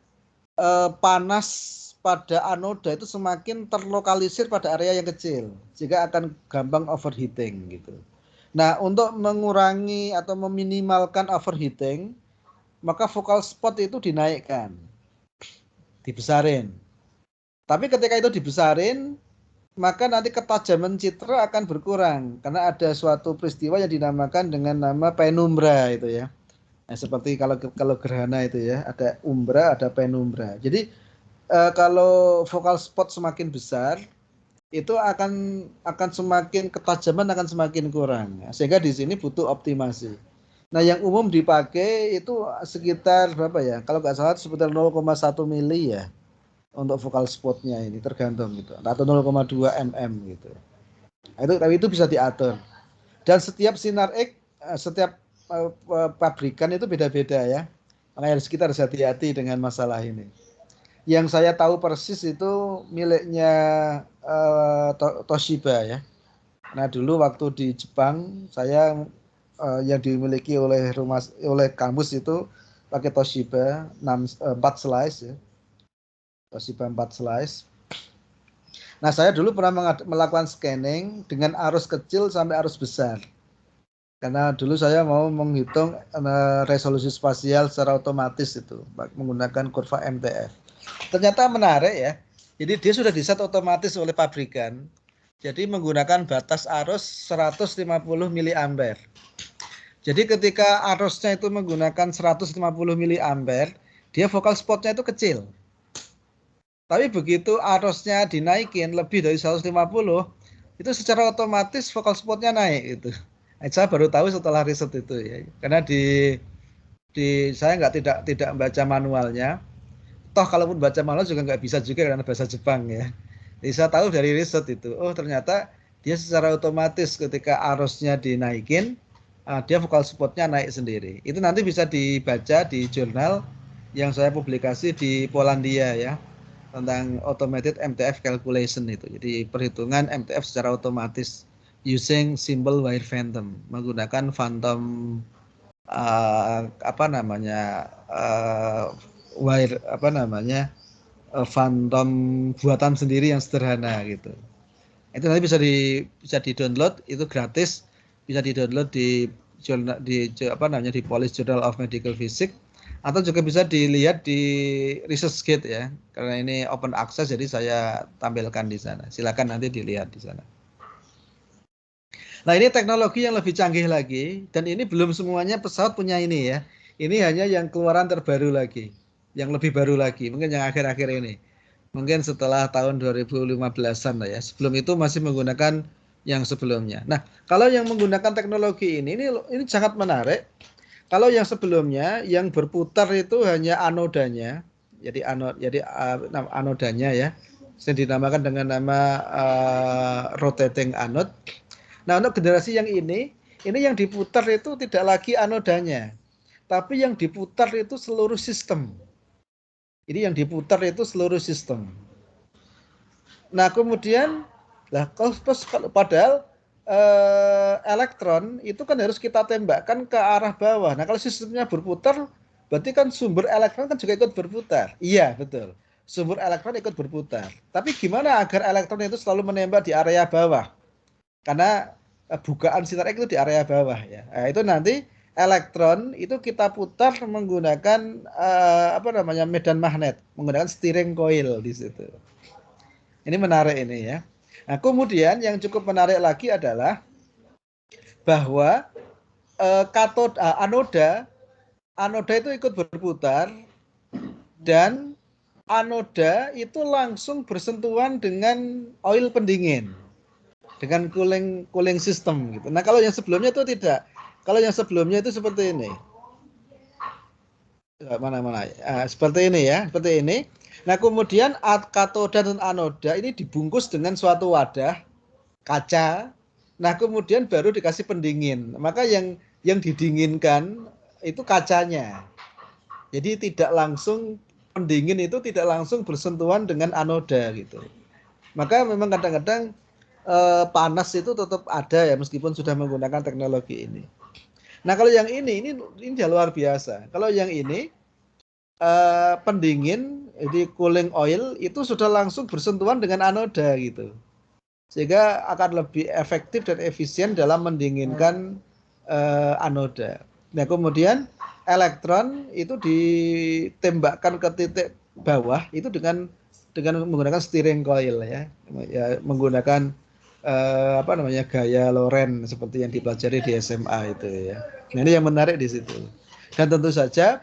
panas pada anoda itu semakin terlokalisir pada area yang kecil, sehingga akan gampang overheating gitu. Nah, untuk mengurangi atau meminimalkan overheating, maka focal spot itu dinaikkan, dibesarin. Tapi ketika itu dibesarin, maka nanti ketajaman citra akan berkurang karena ada suatu peristiwa yang dinamakan dengan nama penumbra itu ya. Nah, seperti kalau gerhana itu ya, ada umbra, ada penumbra. Jadi kalau focal spot semakin besar, itu akan semakin ketajaman akan semakin kurang. Sehingga di sini butuh optimasi. Nah, yang umum dipakai itu sekitar berapa ya? Kalau nggak salah sekitar 0,1 mili ya untuk focal spotnya ini tergantung gitu. Atau 0,2 mm gitu. Tapi itu bisa diatur. Dan setiap sinar X, setiap pabrikan itu beda-beda ya. Makanya kita harus hati-hati dengan masalah ini. Yang saya tahu persis itu miliknya Toshiba ya. Nah dulu waktu di Jepang saya yang dimiliki oleh kampus itu pakai Toshiba 4 slice ya. Toshiba 4 slice. Nah saya dulu pernah melakukan scanning dengan arus kecil sampai arus besar. Karena dulu saya mau menghitung resolusi spasial secara otomatis itu menggunakan kurva MTF. Ternyata menarik ya. Jadi dia sudah diset otomatis oleh pabrikan. Jadi menggunakan batas arus 150 mA. Jadi ketika arusnya itu menggunakan 150 mA, dia focal spotnya itu kecil. Tapi begitu arusnya dinaikin lebih dari 150, itu secara otomatis focal spotnya naik gitu. Saya baru tahu setelah riset itu ya. Karena saya tidak membaca manualnya. Toh kalaupun baca manual juga nggak bisa juga karena bahasa Jepang ya. Jadi saya tahu dari riset itu, oh ternyata dia secara otomatis ketika arusnya dinaikin, dia focal spotnya naik sendiri. Itu nanti bisa dibaca di jurnal yang saya publikasi di Polandia ya, tentang automated MTF calculation itu. Jadi perhitungan MTF secara otomatis using simple wire phantom, menggunakan phantom wire phantom buatan sendiri yang sederhana gitu. Itu nanti bisa di download, itu gratis, bisa di download di Polish Journal of Medical Physics, atau juga bisa dilihat di ResearchGate ya, karena ini open access jadi saya tampilkan di sana. Silakan nanti dilihat di sana. Nah ini teknologi yang lebih canggih lagi, dan ini belum semuanya pesawat punya ini ya. Ini hanya yang keluaran terbaru lagi, yang lebih baru lagi, mungkin yang akhir-akhir ini. Mungkin setelah tahun 2015-an lah ya. Sebelum itu masih menggunakan yang sebelumnya. Nah, kalau yang menggunakan teknologi ini sangat menarik. Kalau yang sebelumnya yang berputar itu hanya anodanya. Jadi anodanya ya. Yang dinamakan dengan nama rotating anode. Nah, untuk generasi yang ini yang diputar itu tidak lagi anodanya, tapi yang diputar itu seluruh sistem. Jadi yang diputar itu seluruh sistem. Nah, kemudian padahal elektron itu kan harus kita tembakkan ke arah bawah. Nah, kalau sistemnya berputar, berarti kan sumber elektron kan juga ikut berputar. Iya, betul. Sumber elektron ikut berputar. Tapi gimana agar elektron itu selalu menembak di area bawah? Karena bukaan sinar X itu di area bawah ya. Nah, itu nanti elektron itu kita putar menggunakan medan magnet, menggunakan steering coil di situ. Ini menarik ini ya. Nah, kemudian yang cukup menarik lagi adalah bahwa anoda itu ikut berputar, dan anoda itu langsung bersentuhan dengan oil pendingin, dengan cooling system gitu. Nah, kalau yang sebelumnya itu tidak. Kalau yang sebelumnya itu seperti ini. Seperti ini ya, seperti ini. Nah, kemudian katoda dan anoda ini dibungkus dengan suatu wadah kaca. Nah, kemudian baru dikasih pendingin. Maka yang didinginkan itu kacanya. Jadi tidak langsung pendingin itu tidak langsung bersentuhan dengan anoda gitu. Maka memang kadang-kadang panas itu tetap ada ya meskipun sudah menggunakan teknologi ini. Nah kalau yang ini luar biasa. Kalau yang ini pendingin, jadi cooling oil itu sudah langsung bersentuhan dengan anoda gitu. Sehingga akan lebih efektif dan efisien dalam mendinginkan anoda. Nah kemudian elektron itu ditembakkan ke titik bawah itu dengan menggunakan steering coil ya menggunakan gaya Lorentz seperti yang dipelajari di SMA itu ya. Nah ini yang menarik di situ. Dan tentu saja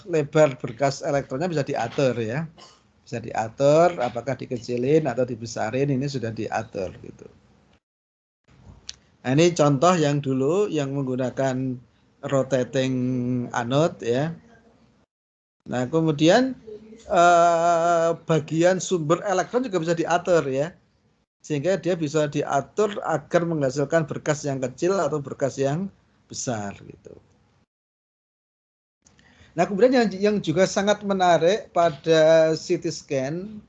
lebar berkas elektronnya bisa diatur ya. Bisa diatur apakah dikecilin atau dibesarin, ini sudah diatur gitu. Nah, ini contoh yang dulu yang menggunakan rotating anode ya. Nah, kemudian bagian sumber elektron juga bisa diatur ya. Sehingga dia bisa diatur agar menghasilkan berkas yang kecil atau berkas yang besar gitu. Nah, kemudian yang juga sangat menarik pada CT scan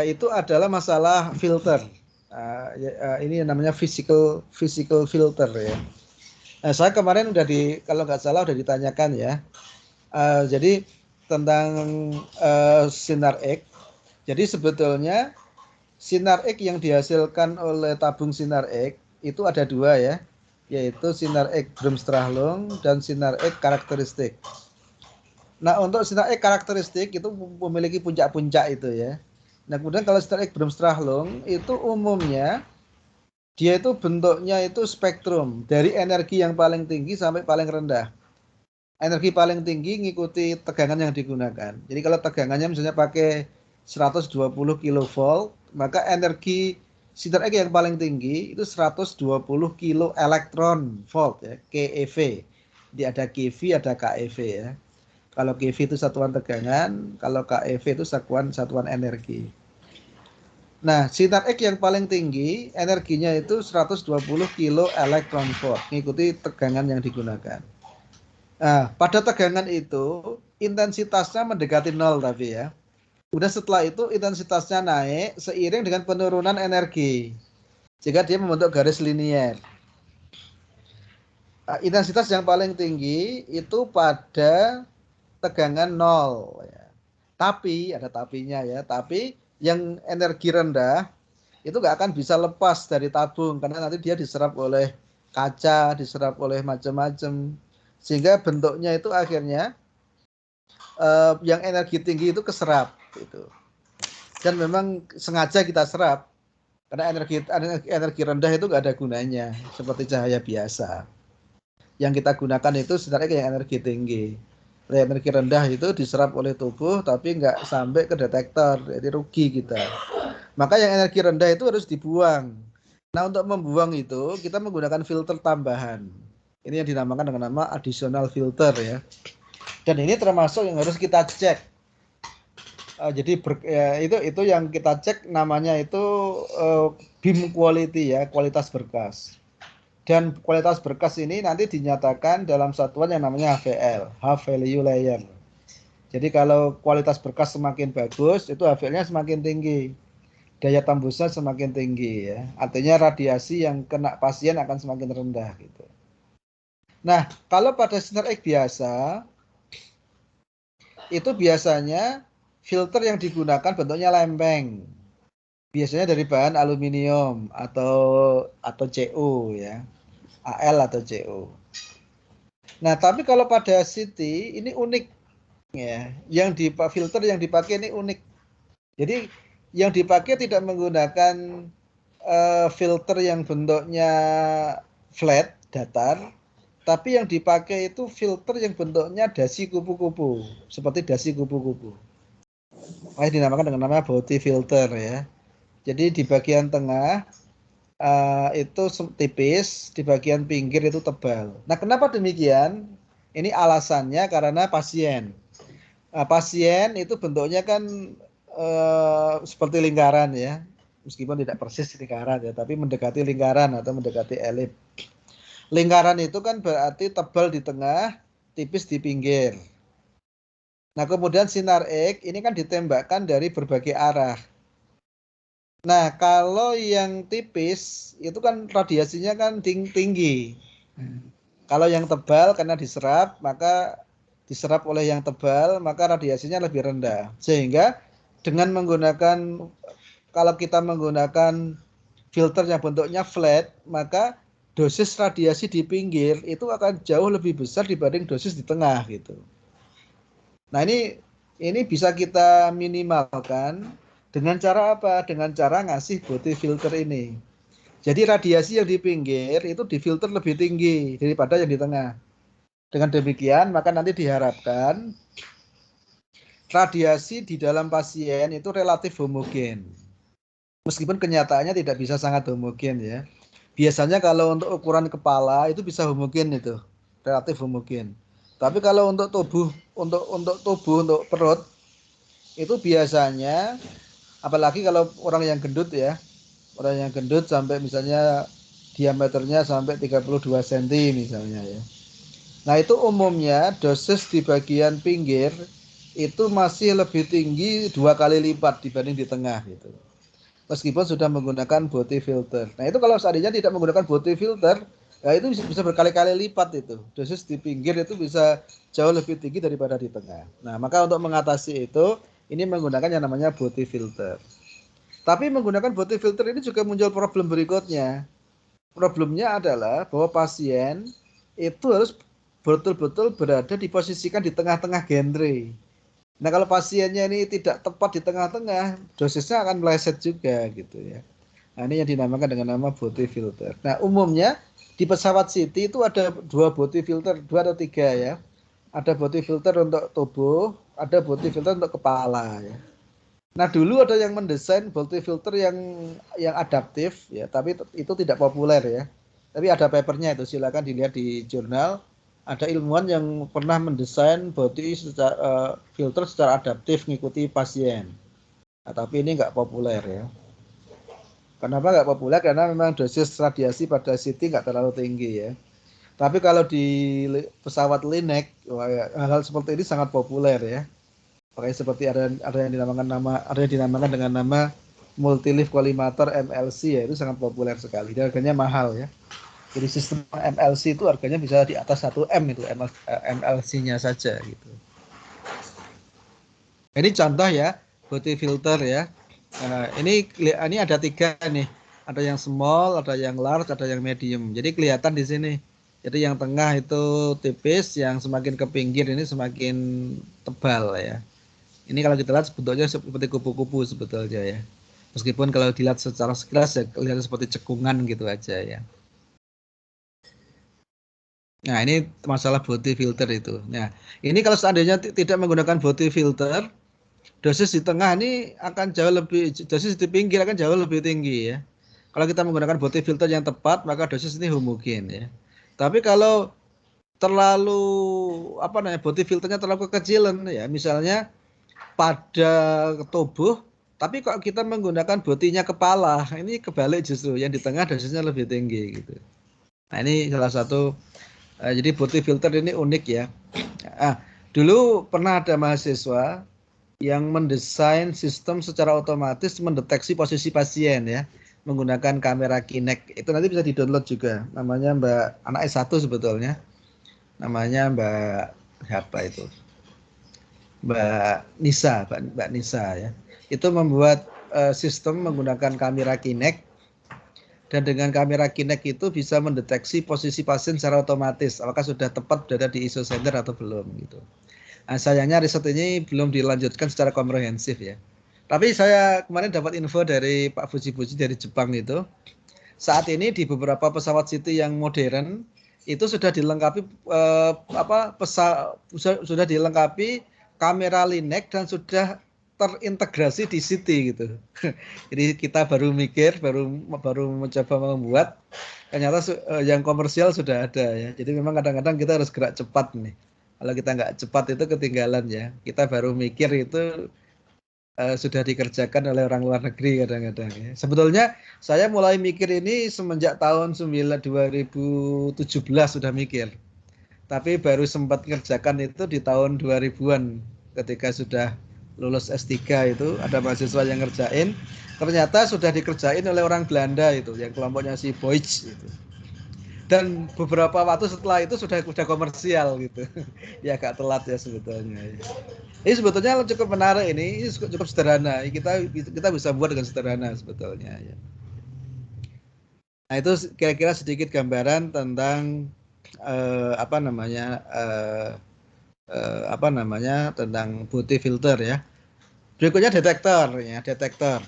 itu adalah masalah filter. Ini namanya physical filter ya. Nah, saya kemarin kalau nggak salah udah ditanyakan ya. Jadi tentang sinar X. Jadi sebetulnya sinar X yang dihasilkan oleh tabung sinar X itu ada dua ya, yaitu sinar X Bremsstrahlung dan sinar X karakteristik. Nah untuk sinar X karakteristik itu memiliki puncak-puncak itu ya. Nah kemudian kalau sinar X Bremsstrahlung itu umumnya dia itu bentuknya itu spektrum dari energi yang paling tinggi sampai paling rendah. Energi paling tinggi ngikuti tegangan yang digunakan. Jadi kalau tegangannya misalnya pakai 120 kV, maka energi sinar X yang paling tinggi itu 120 kilo elektron volt ya, keV. Jadi ada keV, ada keV ya. Kalau keV itu satuan tegangan, kalau keV itu satuan energi. Nah, sinar X yang paling tinggi energinya itu 120 kilo elektron volt, mengikuti tegangan yang digunakan. Nah, pada tegangan itu intensitasnya mendekati nol tapi ya. Udah setelah itu intensitasnya naik seiring dengan penurunan energi. Jika dia membentuk garis linier. Nah, intensitas yang paling tinggi itu pada tegangan nol. Ya. Tapi, ada tapinya ya. Tapi yang energi rendah itu nggak akan bisa lepas dari tabung. Karena nanti dia diserap oleh kaca, diserap oleh macam-macam. Sehingga bentuknya itu akhirnya yang energi tinggi itu keserap. Gitu. Dan memang sengaja kita serap. Karena energi rendah itu nggak ada gunanya. Seperti cahaya biasa. Yang kita gunakan itu sebenarnya yang energi tinggi. Energi rendah itu diserap oleh tubuh tapi nggak sampai ke detektor. Jadi rugi kita. Maka yang energi rendah itu harus dibuang. Nah untuk membuang itu kita menggunakan filter tambahan. Ini yang dinamakan dengan nama additional filter ya. Dan ini termasuk yang harus kita cek. Jadi itu yang kita cek namanya itu beam quality ya, kualitas berkas. Dan kualitas berkas ini nanti dinyatakan dalam satuan yang namanya HVL, half value layer. Jadi kalau kualitas berkas semakin bagus, itu HVL-nya semakin tinggi. Daya tembusnya semakin tinggi ya. Artinya radiasi yang kena pasien akan semakin rendah gitu. Nah, kalau pada sinar X biasa itu biasanya filter yang digunakan bentuknya lempeng. Biasanya dari bahan aluminium atau CU ya. AL atau CU. Nah, tapi kalau pada CT ini unik ya. Filter yang dipakai ini unik. Jadi yang dipakai tidak menggunakan filter yang bentuknya flat, datar, tapi yang dipakai itu filter yang bentuknya dasi kupu-kupu, seperti dasi kupu-kupu. Makanya dinamakan dengan nama body filter ya. Jadi di bagian tengah itu tipis, di bagian pinggir itu tebal. Nah, kenapa demikian? Ini alasannya karena pasien. Pasien itu bentuknya kan seperti lingkaran ya, meskipun tidak persis lingkaran ya, tapi mendekati lingkaran atau mendekati elip. Lingkaran itu kan berarti tebal di tengah, tipis di pinggir. Nah, kemudian sinar X ini kan ditembakkan dari berbagai arah. Nah, kalau yang tipis itu kan radiasinya kan tinggi. Kalau yang tebal karena diserap, maka diserap oleh yang tebal, maka radiasinya lebih rendah. Sehingga dengan menggunakan, kalau kita menggunakan filter yang bentuknya flat, maka dosis radiasi di pinggir itu akan jauh lebih besar dibanding dosis di tengah gitu. Nah, ini bisa kita minimalkan dengan cara apa? Dengan cara ngasih body filter ini. Jadi radiasi yang di pinggir itu difilter lebih tinggi daripada yang di tengah. Dengan demikian, maka nanti diharapkan radiasi di dalam pasien itu relatif homogen. Meskipun kenyataannya tidak bisa sangat homogen ya. Biasanya kalau untuk ukuran kepala itu bisa homogen itu, relatif homogen. Tapi kalau untuk tubuh, untuk perut itu biasanya, apalagi kalau orang yang gendut ya, orang yang gendut sampai misalnya diameternya sampai 32 cm misalnya ya. Nah, itu umumnya dosis di bagian pinggir itu masih lebih tinggi 2 kali lipat dibanding di tengah gitu. Meskipun sudah menggunakan body filter. Nah, itu kalau seandainya tidak menggunakan body filter, ya itu bisa berkali-kali lipat itu. Dosis di pinggir itu bisa jauh lebih tinggi daripada di tengah. Nah, maka untuk mengatasi itu, ini menggunakan yang namanya body filter. Tapi menggunakan body filter ini juga muncul problem berikutnya. Problemnya adalah bahwa pasien itu harus betul-betul berada diposisikan di tengah-tengah genre. Nah, kalau pasiennya ini tidak tepat di tengah-tengah, dosisnya akan meleset juga gitu ya. Nah, ini yang dinamakan dengan nama body filter. Nah, umumnya di pesawat City itu ada 2 body filter, 2 atau 3 ya. Ada body filter untuk tubuh, ada body filter untuk kepala ya. Nah, dulu ada yang mendesain body filter yang adaptif ya, tapi itu tidak populer ya. Tapi ada papernya itu, silakan dilihat di jurnal. Ada ilmuwan yang pernah mendesain body filter secara adaptif mengikuti pasien. Nah, tapi ini nggak populer ya. Kenapa nggak populer? Karena memang dosis radiasi pada CT nggak terlalu tinggi ya. Tapi kalau di pesawat Linek, hal-hal seperti ini sangat populer ya. Makanya seperti ada yang dinamakan dengan nama multi-leaf collimator MLC ya, itu sangat populer sekali. Dan harganya mahal ya. Jadi sistem MLC itu harganya bisa di atas 1M itu MLC-nya saja gitu. Ini contoh ya, body filter ya. Ini ada 3 nih. Ada yang small, ada yang large, ada yang medium. Jadi kelihatan di sini. Jadi yang tengah itu tipis, yang semakin ke pinggir ini semakin tebal ya. Ini kalau kita lihat sebetulnya seperti kupu-kupu sebetulnya ya. Meskipun kalau dilihat secara sekilas ya kelihatan seperti cekungan gitu aja ya. Nah, ini masalah body filter itu. Nah, ini kalau seandainya tidak menggunakan body filter, dosis di tengah ini akan jauh lebih, dosis di pinggir akan jauh lebih tinggi ya. Kalau kita menggunakan body filter yang tepat, maka dosis ini homogen ya. Tapi kalau terlalu body filternya terlalu kekecilan ya, misalnya pada tubuh, tapi kok kita menggunakan botinya kepala, ini kebalik justru, yang di tengah dosisnya lebih tinggi gitu. Nah, ini salah satu. Jadi body filter ini unik ya. Dulu pernah ada mahasiswa yang mendesain sistem secara otomatis mendeteksi posisi pasien ya, menggunakan kamera Kinect. Itu nanti bisa di-download juga. Namanya anak S1 sebetulnya. Namanya apa itu? Mbak Nisa ya. Itu membuat sistem menggunakan kamera Kinect. Dan dengan kamera Kinect itu bisa mendeteksi posisi pasien secara otomatis, apakah sudah tepat berada di ISO center atau belum gitu. Nah, sayangnya riset ini belum dilanjutkan secara komprehensif ya. Tapi saya kemarin dapat info dari Pak Fuji dari Jepang itu. Saat ini di beberapa pesawat City yang modern itu sudah dilengkapi sudah dilengkapi kamera linek dan sudah terintegrasi di City gitu. Jadi kita baru mencoba membuat, ternyata yang komersial sudah ada ya. Jadi memang kadang-kadang kita harus gerak cepat nih. Kalau kita nggak cepat itu ketinggalan ya. Kita baru mikir itu sudah dikerjakan oleh orang luar negeri kadang-kadang ya. Sebetulnya saya mulai mikir ini semenjak tahun 2017 sudah mikir. Tapi baru sempat ngerjakan itu di tahun 2000-an ketika sudah lulus S3 itu ada mahasiswa yang ngerjain, ternyata sudah dikerjain oleh orang Belanda itu yang kelompoknya si Boyce itu. Dan beberapa waktu setelah itu sudah komersial gitu. Ya agak telat ya sebetulnya. Ini sebetulnya cukup menarik ini cukup sederhana. Kita bisa buat dengan sederhana sebetulnya ya. Nah, itu kira-kira sedikit gambaran tentang tentang putih filter ya. Berikutnya detektor ya, detektor.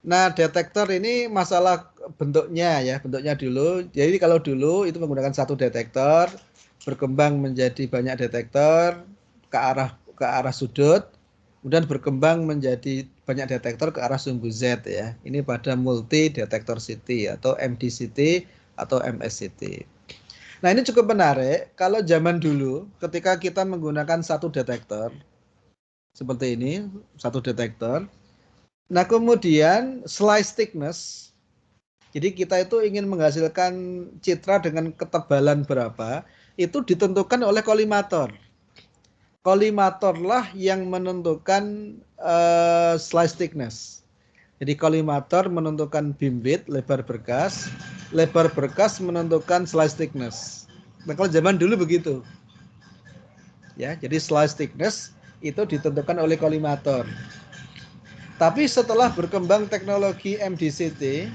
Nah, detektor ini masalah bentuknya ya, bentuknya dulu. Jadi kalau dulu itu menggunakan satu detektor, berkembang menjadi banyak detektor ke arah sudut, kemudian berkembang menjadi banyak detektor ke arah sumbu Z ya. Ini pada multi detektor CT atau MDCT atau MSCT. Nah, ini cukup menarik kalau zaman dulu ketika kita menggunakan satu detektor seperti ini, satu detektor. Nah, kemudian slice thickness. Jadi kita itu ingin menghasilkan citra dengan ketebalan berapa, itu ditentukan oleh kolimator. Kolimatorlah yang menentukan slice thickness. Jadi kolimator menentukan beam width, lebar berkas menentukan slice thickness. Nah, kalau zaman dulu begitu. Ya, jadi slice thickness itu ditentukan oleh kolimator. Tapi setelah berkembang teknologi MDCT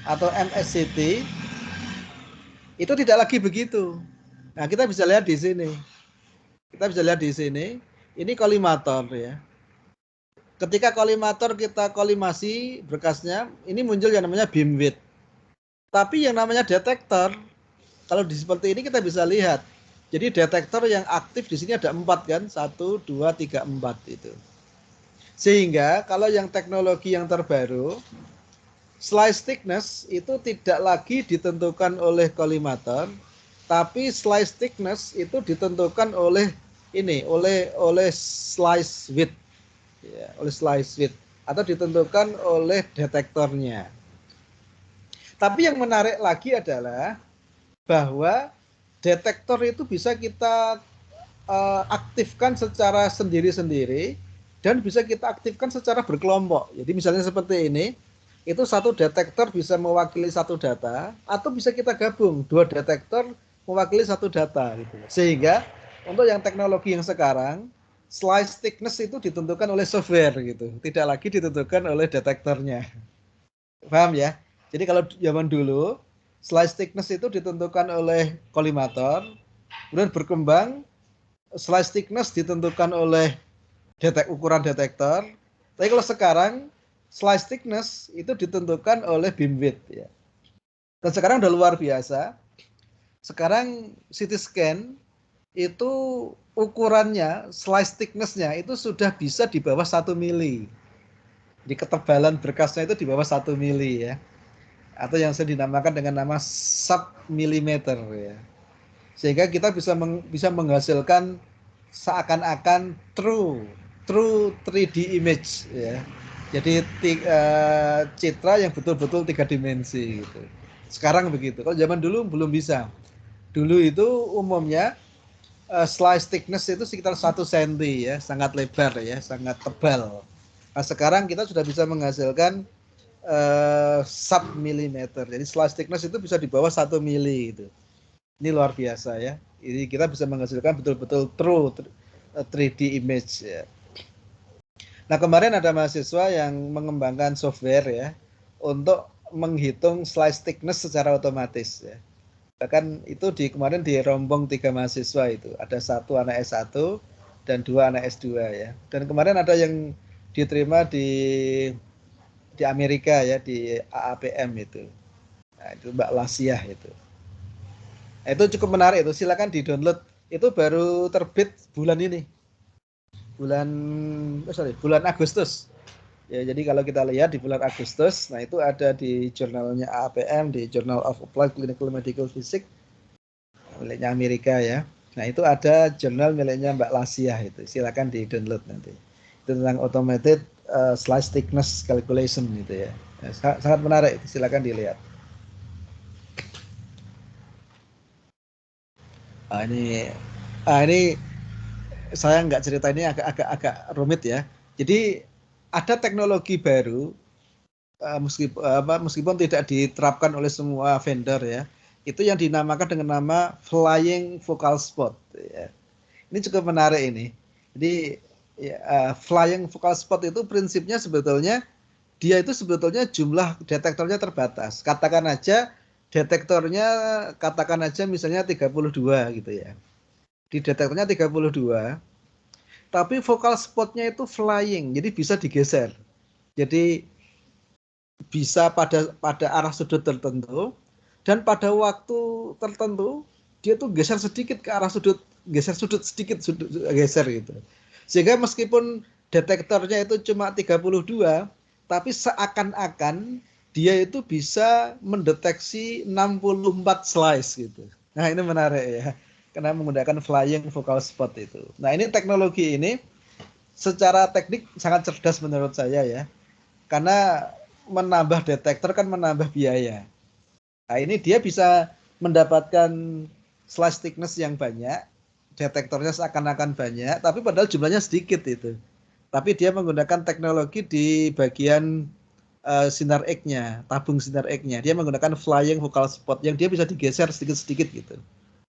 atau MSCT, itu tidak lagi begitu. Nah, kita bisa lihat di sini. Ini kolimator ya. Ketika kolimator kita kolimasi berkasnya, ini muncul yang namanya beam width. Tapi yang namanya detektor, kalau seperti ini kita bisa lihat. Jadi detektor yang aktif di sini ada 4 kan, 1, 2, 3, 4 itu. Sehingga kalau yang teknologi yang terbaru, slice thickness itu tidak lagi ditentukan oleh kolimator, tapi slice thickness itu ditentukan oleh slice width, ya, oleh slice width atau ditentukan oleh detektornya. Tapi yang menarik lagi adalah bahwa detektor itu bisa kita aktifkan secara sendiri-sendiri dan bisa kita aktifkan secara berkelompok. Jadi misalnya seperti ini, itu satu detektor bisa mewakili satu data, atau bisa kita gabung 2 detektor mewakili satu data gitu. Sehingga untuk yang teknologi yang sekarang, slice thickness itu ditentukan oleh software gitu, tidak lagi ditentukan oleh detektornya. Paham ya? Jadi kalau zaman dulu slice thickness itu ditentukan oleh kolimator, kemudian berkembang slice thickness ditentukan oleh ukuran detektor. Tapi kalau sekarang slice thickness itu ditentukan oleh beam width ya. Dan sekarang udah luar biasa. Sekarang CT scan itu ukurannya, slice thickness-nya itu sudah bisa di bawah 1 mili. Di ketebalan berkasnya itu di bawah 1 mili ya. Atau yang saya dinamakan dengan nama sub milimeter ya. Sehingga kita bisa menghasilkan seakan-akan true 3D image ya. Jadi citra yang betul-betul 3 dimensi gitu. Sekarang begitu. Kalau zaman dulu belum bisa. Dulu itu umumnya slice thickness itu sekitar 1 cm ya, sangat lebar ya, sangat tebal. Nah, sekarang kita sudah bisa menghasilkan sub milimeter. Jadi slice thickness itu bisa di bawah 1 mili gitu. Ini luar biasa ya. Ini kita bisa menghasilkan betul-betul true 3D image ya. Nah, kemarin ada mahasiswa yang mengembangkan software ya untuk menghitung slice thickness secara otomatis ya. Bahkan itu kemarin di rombong 3 mahasiswa itu. Ada 1 anak S1 dan 2 anak S2 ya. Dan kemarin ada yang diterima di Amerika ya, di AAPM itu. Nah, itu Mbak Lasiah itu. Nah, itu cukup menarik itu, silakan di-download. Itu baru terbit bulan ini. Bulan Agustus. Ya, jadi kalau kita lihat di bulan Agustus, nah itu ada di jurnalnya AAPM, di Journal of Applied Clinical Medical Physics miliknya Amerika ya. Nah, itu ada jurnal miliknya Mbak Lasiah itu. Silakan di-download nanti. Itu tentang automated slice thickness calculation gitu ya. Sangat menarik, silakan dilihat. ini saya nggak cerita, ini agak rumit ya. Jadi ada teknologi baru, meskipun tidak diterapkan oleh semua vendor ya, itu yang dinamakan dengan nama flying focal spot. Ya. Ini cukup menarik ini. Jadi flying focal spot itu prinsipnya sebetulnya dia itu sebetulnya jumlah detektornya terbatas. Katakan aja detektornya misalnya 32 gitu ya. Di detektornya 32, tapi focal spotnya itu flying, jadi bisa digeser. Jadi bisa pada arah sudut tertentu, dan pada waktu tertentu dia tuh geser sedikit ke arah sudut, geser geser gitu. Sehingga meskipun detektornya itu cuma 32, tapi seakan-akan dia itu bisa mendeteksi 64 slice gitu. Nah, ini menarik ya, karena menggunakan flying focal spot itu. Nah, ini teknologi ini secara teknik sangat cerdas menurut saya ya, karena menambah detektor kan menambah biaya. Nah, ini dia bisa mendapatkan slice thickness yang banyak, detektornya seakan-akan banyak, tapi padahal jumlahnya sedikit itu. Tapi dia menggunakan teknologi di bagian sinar X-nya, tabung sinar X-nya. Dia menggunakan flying focal spot yang dia bisa digeser sedikit-sedikit gitu.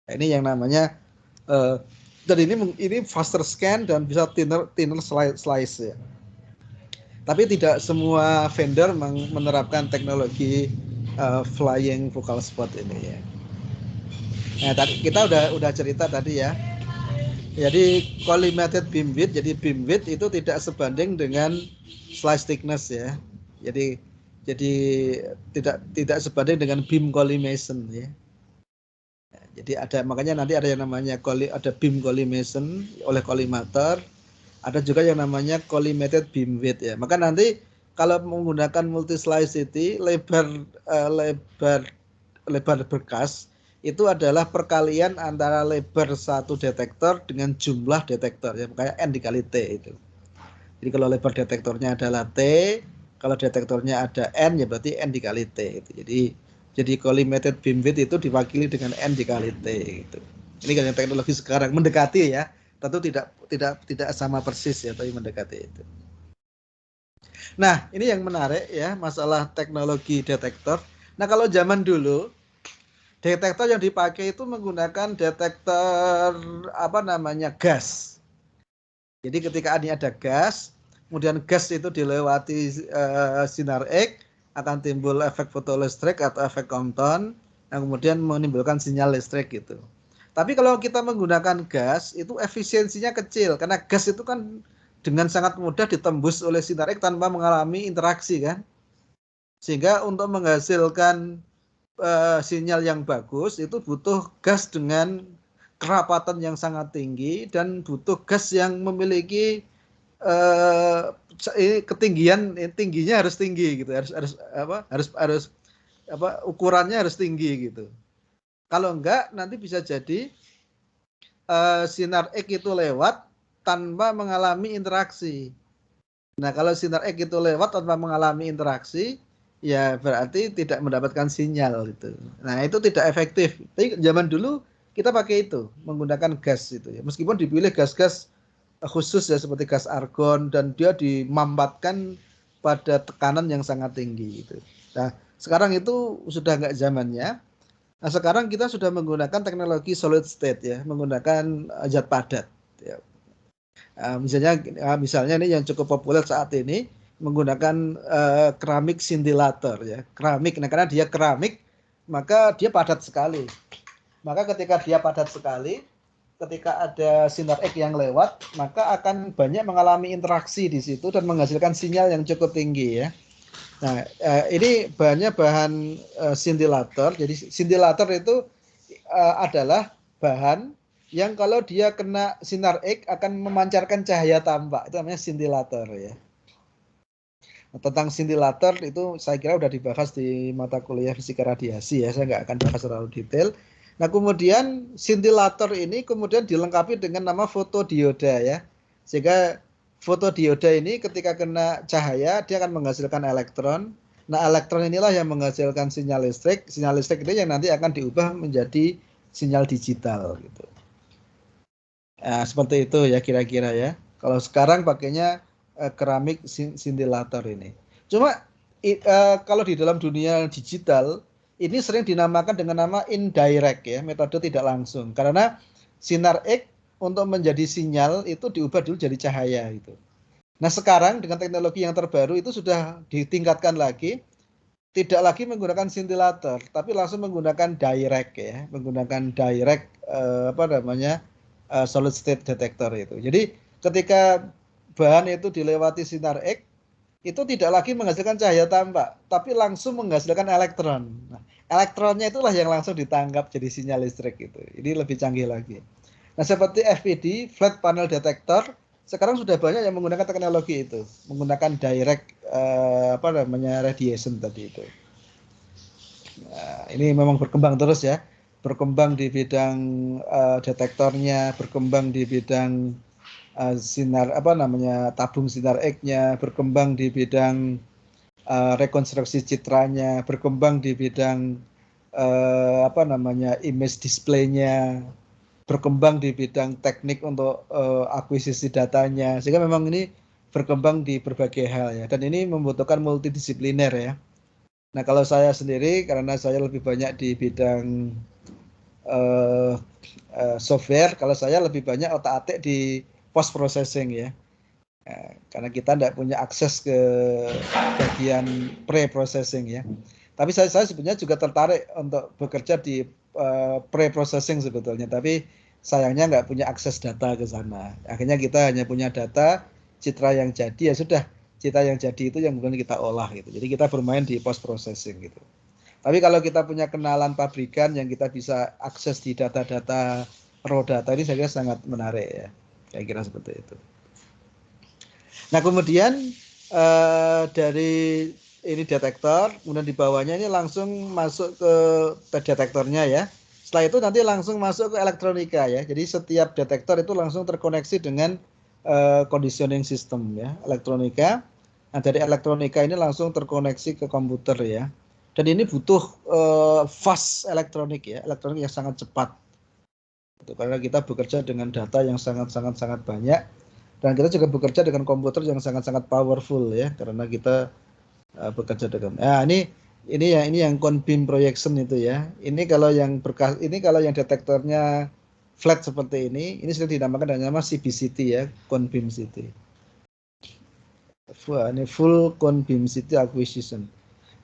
Nah, ini yang namanya dan ini faster scan dan bisa thinner slice ya. Tapi tidak semua vendor menerapkan teknologi flying focal spot ini ya. Nah, tadi kita udah cerita tadi ya. Jadi collimated beam width, jadi beam width itu tidak sebanding dengan slice thickness ya. Jadi tidak sebanding dengan beam collimation ya. Jadi makanya nanti ada yang namanya ada beam collimation oleh collimator, ada juga yang namanya collimated beam width ya. Maka nanti kalau menggunakan multi slicity, lebar berkas itu adalah perkalian antara lebar satu detektor dengan jumlah detektor ya, makanya N dikali T itu. Jadi kalau lebar detektornya adalah T, kalau detektornya ada N ya berarti N dikali T itu. Jadi collimated beam width itu diwakili dengan N dikali T gitu. Ini kan yang teknologi sekarang mendekati ya. Tentu tidak sama persis ya, tapi mendekati itu. Nah, ini yang menarik ya, masalah teknologi detektor. Nah, kalau zaman dulu detektor yang dipakai itu menggunakan detektor gas. Jadi ketika ada gas, kemudian gas itu dilewati sinar X, akan timbul efek fotolistrik atau efek Compton, yang kemudian menimbulkan sinyal listrik gitu. Tapi kalau kita menggunakan gas, itu efisiensinya kecil, karena gas itu kan dengan sangat mudah ditembus oleh sinar X tanpa mengalami interaksi kan. Sehingga untuk menghasilkan sinyal yang bagus itu butuh gas dengan kerapatan yang sangat tinggi dan butuh gas yang memiliki tingginya harus tinggi gitu, harus ukurannya harus tinggi gitu. Kalau enggak nanti bisa jadi sinar X itu lewat tanpa mengalami interaksi. Nah, kalau sinar X itu lewat tanpa mengalami interaksi, ya berarti tidak mendapatkan sinyal gitu. Nah, itu tidak efektif. Tapi zaman dulu kita pakai itu, menggunakan gas itu ya. Meskipun dipilih gas-gas khusus ya seperti gas argon, dan dia dimambatkan pada tekanan yang sangat tinggi gitu. Nah, sekarang itu sudah enggak zamannya. Nah, sekarang kita sudah menggunakan teknologi solid state ya, menggunakan zat padat ya. Misalnya ini yang cukup populer saat ini menggunakan keramik scintillator ya. Keramik, nah karena dia keramik maka dia padat sekali. Maka ketika dia padat sekali, ketika ada sinar X yang lewat, maka akan banyak mengalami interaksi di situ dan menghasilkan sinyal yang cukup tinggi ya. Nah, ini bahan scintillator. Jadi scintillator itu adalah bahan yang kalau dia kena sinar X akan memancarkan cahaya tampak. Itu namanya scintillator ya. Nah, tentang scintillator itu saya kira sudah dibahas di mata kuliah fisika radiasi ya. Saya nggak akan bahas terlalu detail. Nah, kemudian scintillator ini kemudian dilengkapi dengan nama fotodioda ya. Sehingga fotodioda ini ketika kena cahaya dia akan menghasilkan elektron. Nah, elektron inilah yang menghasilkan sinyal listrik. Sinyal listrik ini yang nanti akan diubah menjadi sinyal digital gitu. Nah, seperti itu ya kira-kira ya. Kalau sekarang pakainya keramik scintillator ini. Cuma kalau di dalam dunia digital ini sering dinamakan dengan nama indirect ya, metode tidak langsung. Karena sinar X untuk menjadi sinyal itu diubah dulu jadi cahaya gitu. Nah, sekarang dengan teknologi yang terbaru itu sudah ditingkatkan lagi, tidak lagi menggunakan scintillator, tapi langsung menggunakan direct ya, menggunakan direct solid state detector itu. Jadi ketika bahan itu dilewati sinar X, itu tidak lagi menghasilkan cahaya tampak, tapi langsung menghasilkan elektron. Nah, elektronnya itulah yang langsung ditangkap jadi sinyal listrik itu. Ini lebih canggih lagi. Nah, seperti FPD, flat panel detector, sekarang sudah banyak yang menggunakan teknologi itu, menggunakan direct radiation tadi itu. Nah, ini memang berkembang terus ya, berkembang di bidang detektornya, berkembang di bidang sinar tabung sinar X-nya, berkembang di bidang rekonstruksi citranya, berkembang di bidang image display-nya, berkembang di bidang teknik untuk akuisisi datanya, sehingga memang ini berkembang di berbagai hal ya, dan ini membutuhkan multidisipliner ya. Nah, kalau saya sendiri karena saya lebih banyak di bidang software, kalau saya lebih banyak otak-atik di post processing ya. Karena kita tidak punya akses ke bagian pre-processing ya. Tapi saya sebenarnya juga tertarik untuk bekerja di pre-processing sebetulnya. Tapi sayangnya nggak punya akses data ke sana. Akhirnya kita hanya punya data, citra yang jadi ya sudah. Citra yang jadi itu yang kemudian kita olah gitu. Jadi kita bermain di post-processing gitu. Tapi kalau kita punya kenalan pabrikan yang kita bisa akses di data-data raw data ini saya kira sangat menarik ya. Saya kira seperti itu. Nah, kemudian dari ini detektor, kemudian di bawahnya ini langsung masuk ke detektornya ya. Setelah itu nanti langsung masuk ke elektronika ya. Jadi setiap detektor itu langsung terkoneksi dengan conditioning system ya, elektronika. Nah, dari elektronika ini langsung terkoneksi ke komputer ya. Dan ini butuh fast elektronik ya, elektronik yang sangat cepat. Karena kita bekerja dengan data yang sangat banyak. Dan kita juga bekerja dengan komputer yang sangat powerful ya, karena kita bekerja dengan. Nah, ini yang cone beam projection itu ya. Ini kalau yang detektornya flat seperti ini sudah dinamakan dengan nama CBCT ya, cone beam CT. Wah, ini full cone beam CT acquisition.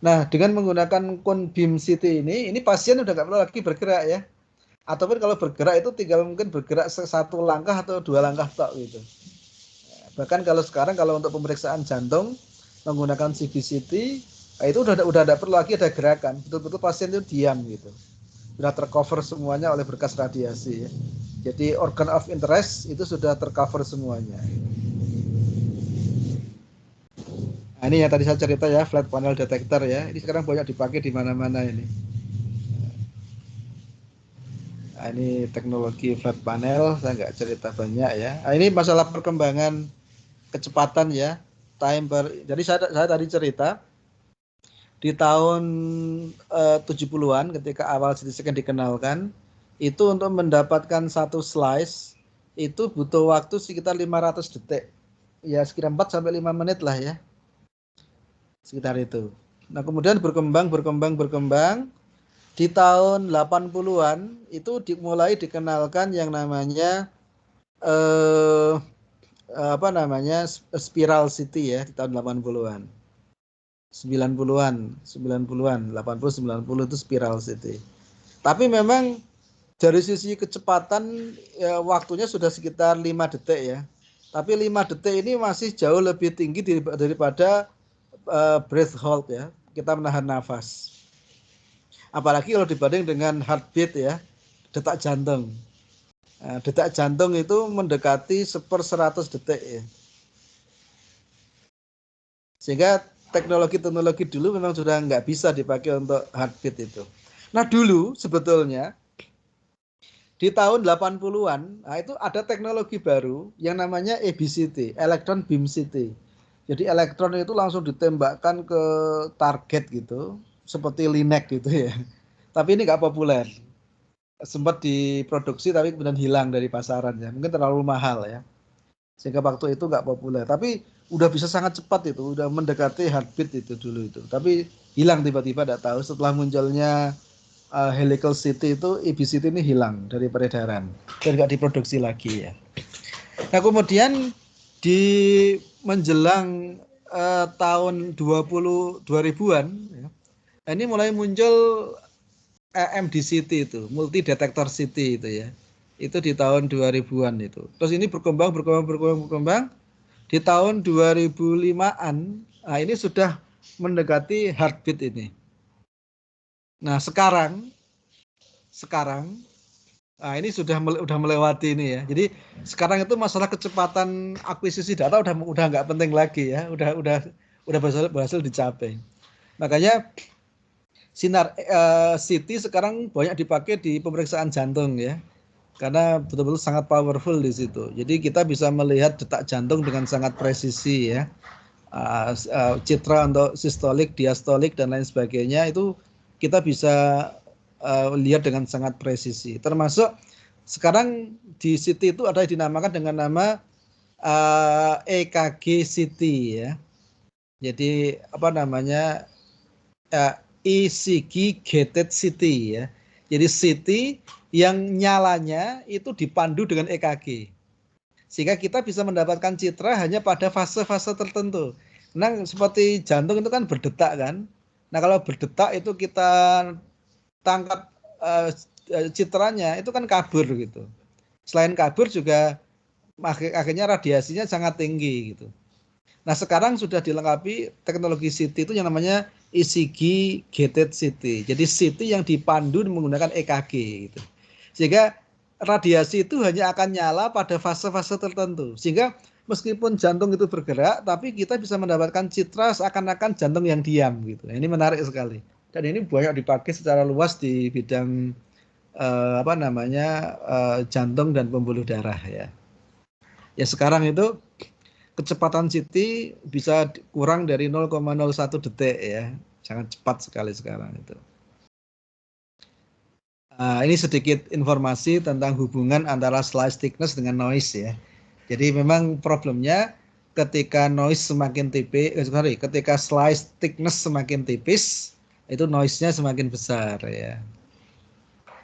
Nah, dengan menggunakan cone beam CT ini pasien udah nggak perlu lagi bergerak ya. Ataupun kalau bergerak itu tinggal mungkin bergerak satu langkah atau dua langkah tok gitu. Bahkan kalau sekarang kalau untuk pemeriksaan jantung menggunakan CBCT itu udah tidak perlu lagi ada gerakan, betul-betul pasien itu diam gitu, sudah tercover semuanya oleh berkas radiasi ya. Jadi organ of interest itu sudah tercover semuanya. Nah, ini yang tadi saya cerita ya, flat panel detector ya, ini sekarang banyak dipakai di mana-mana ini. Nah, ini teknologi flat panel, saya nggak cerita banyak ya. Nah, ini masalah perkembangan kecepatan ya, jadi saya tadi cerita di tahun 70-an ketika awal CT scan dikenalkan, itu untuk mendapatkan satu slice itu butuh waktu sekitar 500 detik. Ya sekitar 4 sampai 5 menit lah ya. Sekitar itu. Nah, kemudian berkembang di tahun 80-an itu mulai dikenalkan yang namanya spiral CT ya di tahun 80-an. 90-an, 80, 90 itu spiral CT. Tapi memang dari sisi kecepatan ya, waktunya sudah sekitar 5 detik ya. Tapi 5 detik ini masih jauh lebih tinggi daripada breath hold ya. Kita menahan nafas. Apalagi kalau dibanding dengan heartbeat ya, detak jantung. Nah, detak jantung itu mendekati 1/100 detik ya. Sehingga teknologi dulu memang sudah nggak bisa dipakai untuk heartbeat itu. Nah, dulu sebetulnya di tahun 80-an, nah itu ada teknologi baru yang namanya EBCT, Electron Beam CT. Jadi elektron itu langsung ditembakkan ke target gitu, seperti linek gitu ya. Tapi ini nggak populer. sempat diproduksi tapi kemudian hilang dari pasaran ya. Mungkin terlalu mahal ya. Sehingga waktu itu nggak populer. Tapi udah bisa sangat cepat itu, udah mendekati heartbeat itu dulu itu. Tapi hilang tiba-tiba, nggak tahu setelah munculnya Helical City itu, EB-City ini hilang dari peredaran dan nggak diproduksi lagi ya. Nah kemudian di menjelang tahun 2000-an ya, ini mulai muncul MD City itu, multi detektor city itu ya. Itu di tahun 2000-an itu. Terus ini berkembang. Di tahun 2005-an, nah ini sudah mendekati heartbeat ini. Nah sekarang, nah ini sudah melewati ini ya. Jadi sekarang itu masalah kecepatan akuisisi data udah nggak penting lagi ya. Udah berhasil dicapai. Makanya sinar CT sekarang banyak dipakai di pemeriksaan jantung ya. Karena betul-betul sangat powerful di situ. Jadi kita bisa melihat detak jantung dengan sangat presisi ya. Citra untuk sistolik, diastolik dan lain sebagainya itu kita bisa lihat dengan sangat presisi. Termasuk sekarang di CT itu ada yang dinamakan dengan nama EKG CT ya. Jadi apa namanya ECG gated CT ya. Jadi CT yang nyalanya itu dipandu dengan EKG. Sehingga kita bisa mendapatkan citra hanya pada fase-fase tertentu. Nah, seperti jantung itu kan berdetak kan. Nah, kalau berdetak itu kita tangkap citranya itu kan kabur gitu. Selain kabur juga akhirnya radiasinya sangat tinggi gitu. Nah, sekarang sudah dilengkapi teknologi CT itu yang namanya ECG gated CT. Jadi CT yang dipandu menggunakan EKG gitu. Sehingga radiasi itu hanya akan nyala pada fase-fase tertentu. Sehingga meskipun jantung itu bergerak, tapi kita bisa mendapatkan citra seakan-akan jantung yang diam gitu. Nah, ini menarik sekali. Dan ini banyak dipakai secara luas di bidang jantung dan pembuluh darah ya. Ya sekarang itu kecepatan CT bisa kurang dari 0,01 detik ya. Sangat cepat sekali sekarang itu. Ini sedikit informasi tentang hubungan antara slice thickness dengan noise ya. Jadi memang problemnya ketika noise semakin tipis, ketika slice thickness semakin tipis, itu noise-nya semakin besar ya.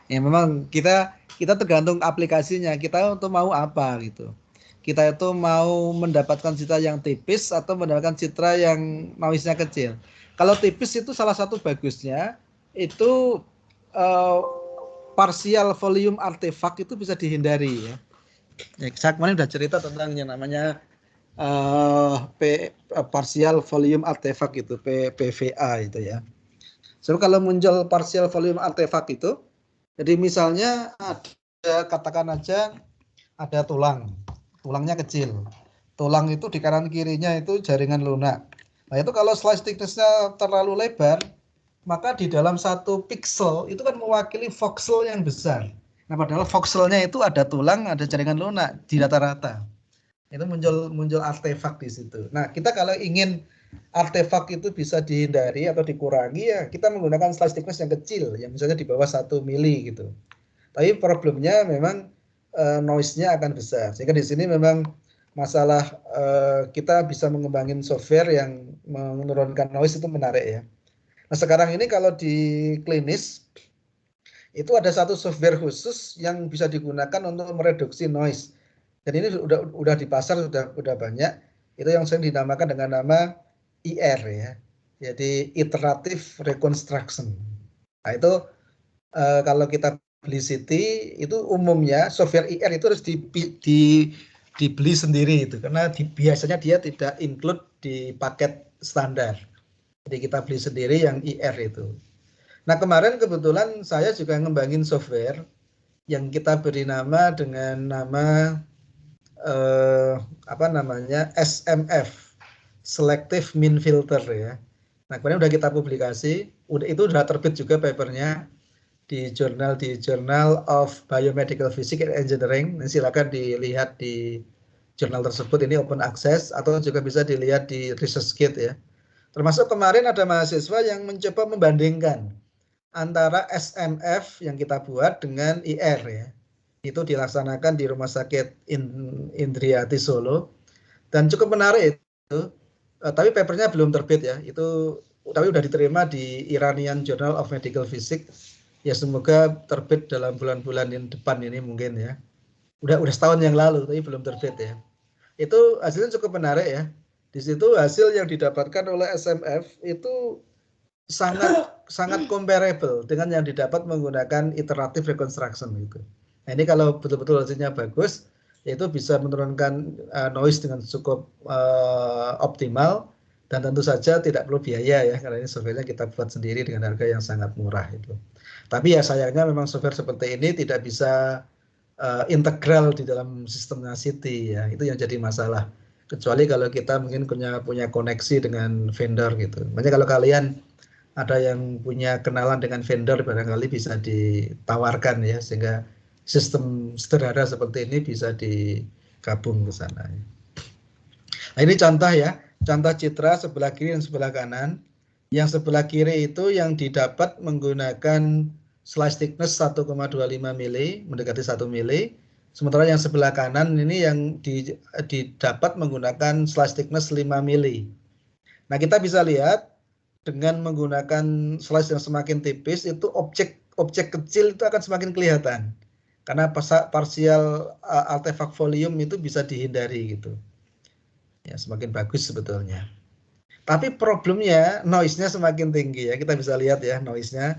Ya memang kita tergantung aplikasinya, kita untuk mau apa gitu. Kita itu mau mendapatkan citra yang tipis atau mendapatkan citra yang noise-nya kecil. Kalau tipis itu salah satu bagusnya itu partial volume artefak itu bisa dihindari ya. Saya kemarin udah cerita tentang yang namanya partial volume artefak itu PVA itu ya. So kalau muncul partial volume artefak itu, jadi misalnya ada katakan aja ada tulangnya kecil. Tulang itu di kanan kirinya itu jaringan lunak. Nah itu kalau slice thickness-nya terlalu lebar, maka di dalam satu pixel itu kan mewakili voxel yang besar. Nah padahal voxelnya itu ada tulang, ada jaringan lunak di rata-rata. Itu muncul artefak di situ. Nah kita kalau ingin artefak itu bisa dihindari atau dikurangi ya kita menggunakan slice thickness yang kecil, yang misalnya di bawah 1 mili gitu. Tapi problemnya memang noise-nya akan besar. Sehingga di sini memang masalah kita bisa mengembangin software yang menurunkan noise itu menarik ya. Nah sekarang ini kalau di klinis itu ada satu software khusus yang bisa digunakan untuk mereduksi noise. Dan ini udah di pasar sudah banyak. Itu yang sering dinamakan dengan nama IR ya. Jadi iterative reconstruction. Nah itu kalau kita beli CT itu umumnya software IR itu harus dibeli sendiri itu karena biasanya dia tidak include di paket standar. Jadi kita beli sendiri yang IR itu. Nah kemarin kebetulan saya juga ngembangin software yang kita beri nama dengan nama SMF, Selective Mean Filter ya. Nah kemarin udah kita publikasi, itu udah terbit juga papernya di Journal of Biomedical Physics and Engineering. Nah, silakan dilihat di jurnal tersebut, ini open access atau juga bisa dilihat di ResearchGate ya. Termasuk kemarin ada mahasiswa yang mencoba membandingkan antara SMF yang kita buat dengan IR ya. Itu dilaksanakan di Rumah Sakit Indriati Solo dan cukup menarik itu. Tapi papernya belum terbit ya. Itu tapi udah diterima di Iranian Journal of Medical Physics. Ya semoga terbit dalam bulan-bulan yang depan ini mungkin ya. Udah setahun yang lalu tapi belum terbit ya. Itu hasilnya cukup menarik ya. Di situ hasil yang didapatkan oleh SMF itu sangat comparable dengan yang didapat menggunakan iterative reconstruction gitu. Nah, ini kalau betul-betul hasilnya bagus, itu bisa menurunkan noise dengan cukup optimal dan tentu saja tidak perlu biaya ya karena ini softwarenya kita buat sendiri dengan harga yang sangat murah itu. Tapi ya sayangnya memang software seperti ini tidak bisa integral di dalam sistemnya City ya, itu yang jadi masalah. Kecuali kalau kita mungkin punya koneksi dengan vendor gitu. Makanya kalau kalian ada yang punya kenalan dengan vendor barangkali bisa ditawarkan ya sehingga sistem sederhana seperti ini bisa digabung ke sana. Nah, ini contoh ya, contoh citra sebelah kiri dan sebelah kanan. Yang sebelah kiri itu yang didapat menggunakan slice thickness 1,25 mili, mendekati 1 mili. Sementara yang sebelah kanan ini yang didapat menggunakan slice thickness 5 mili. Nah, kita bisa lihat dengan menggunakan slice yang semakin tipis itu objek kecil itu akan semakin kelihatan. Karena partial artefak volume itu bisa dihindari gitu. Ya, semakin bagus sebetulnya. Tapi problemnya noise-nya semakin tinggi ya. Kita bisa lihat ya noise-nya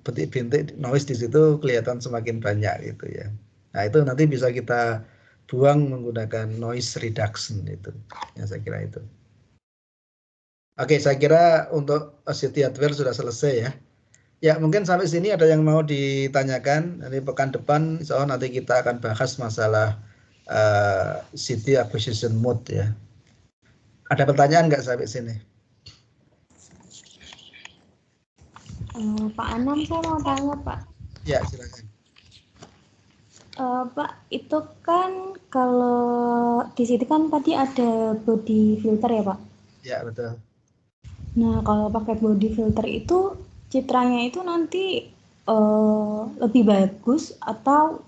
bintik-bintik noise di situ kelihatan semakin banyak gitu ya. Nah, itu nanti bisa kita buang menggunakan noise reduction itu. Ya, saya kira itu. Oke, saya kira untuk City Hardware sudah selesai ya. Ya, mungkin sampai sini ada yang mau ditanyakan. Nanti pekan depan insya Allah nanti kita akan bahas masalah City Acquisition Mode ya. Ada pertanyaan nggak sampai sini? Pak Anam, saya mau tanya Pak. Ya, silakan. Pak, itu kan kalau di situ kan tadi ada body filter ya Pak? Ya, betul. Nah, kalau pakai body filter itu citranya itu nanti lebih bagus atau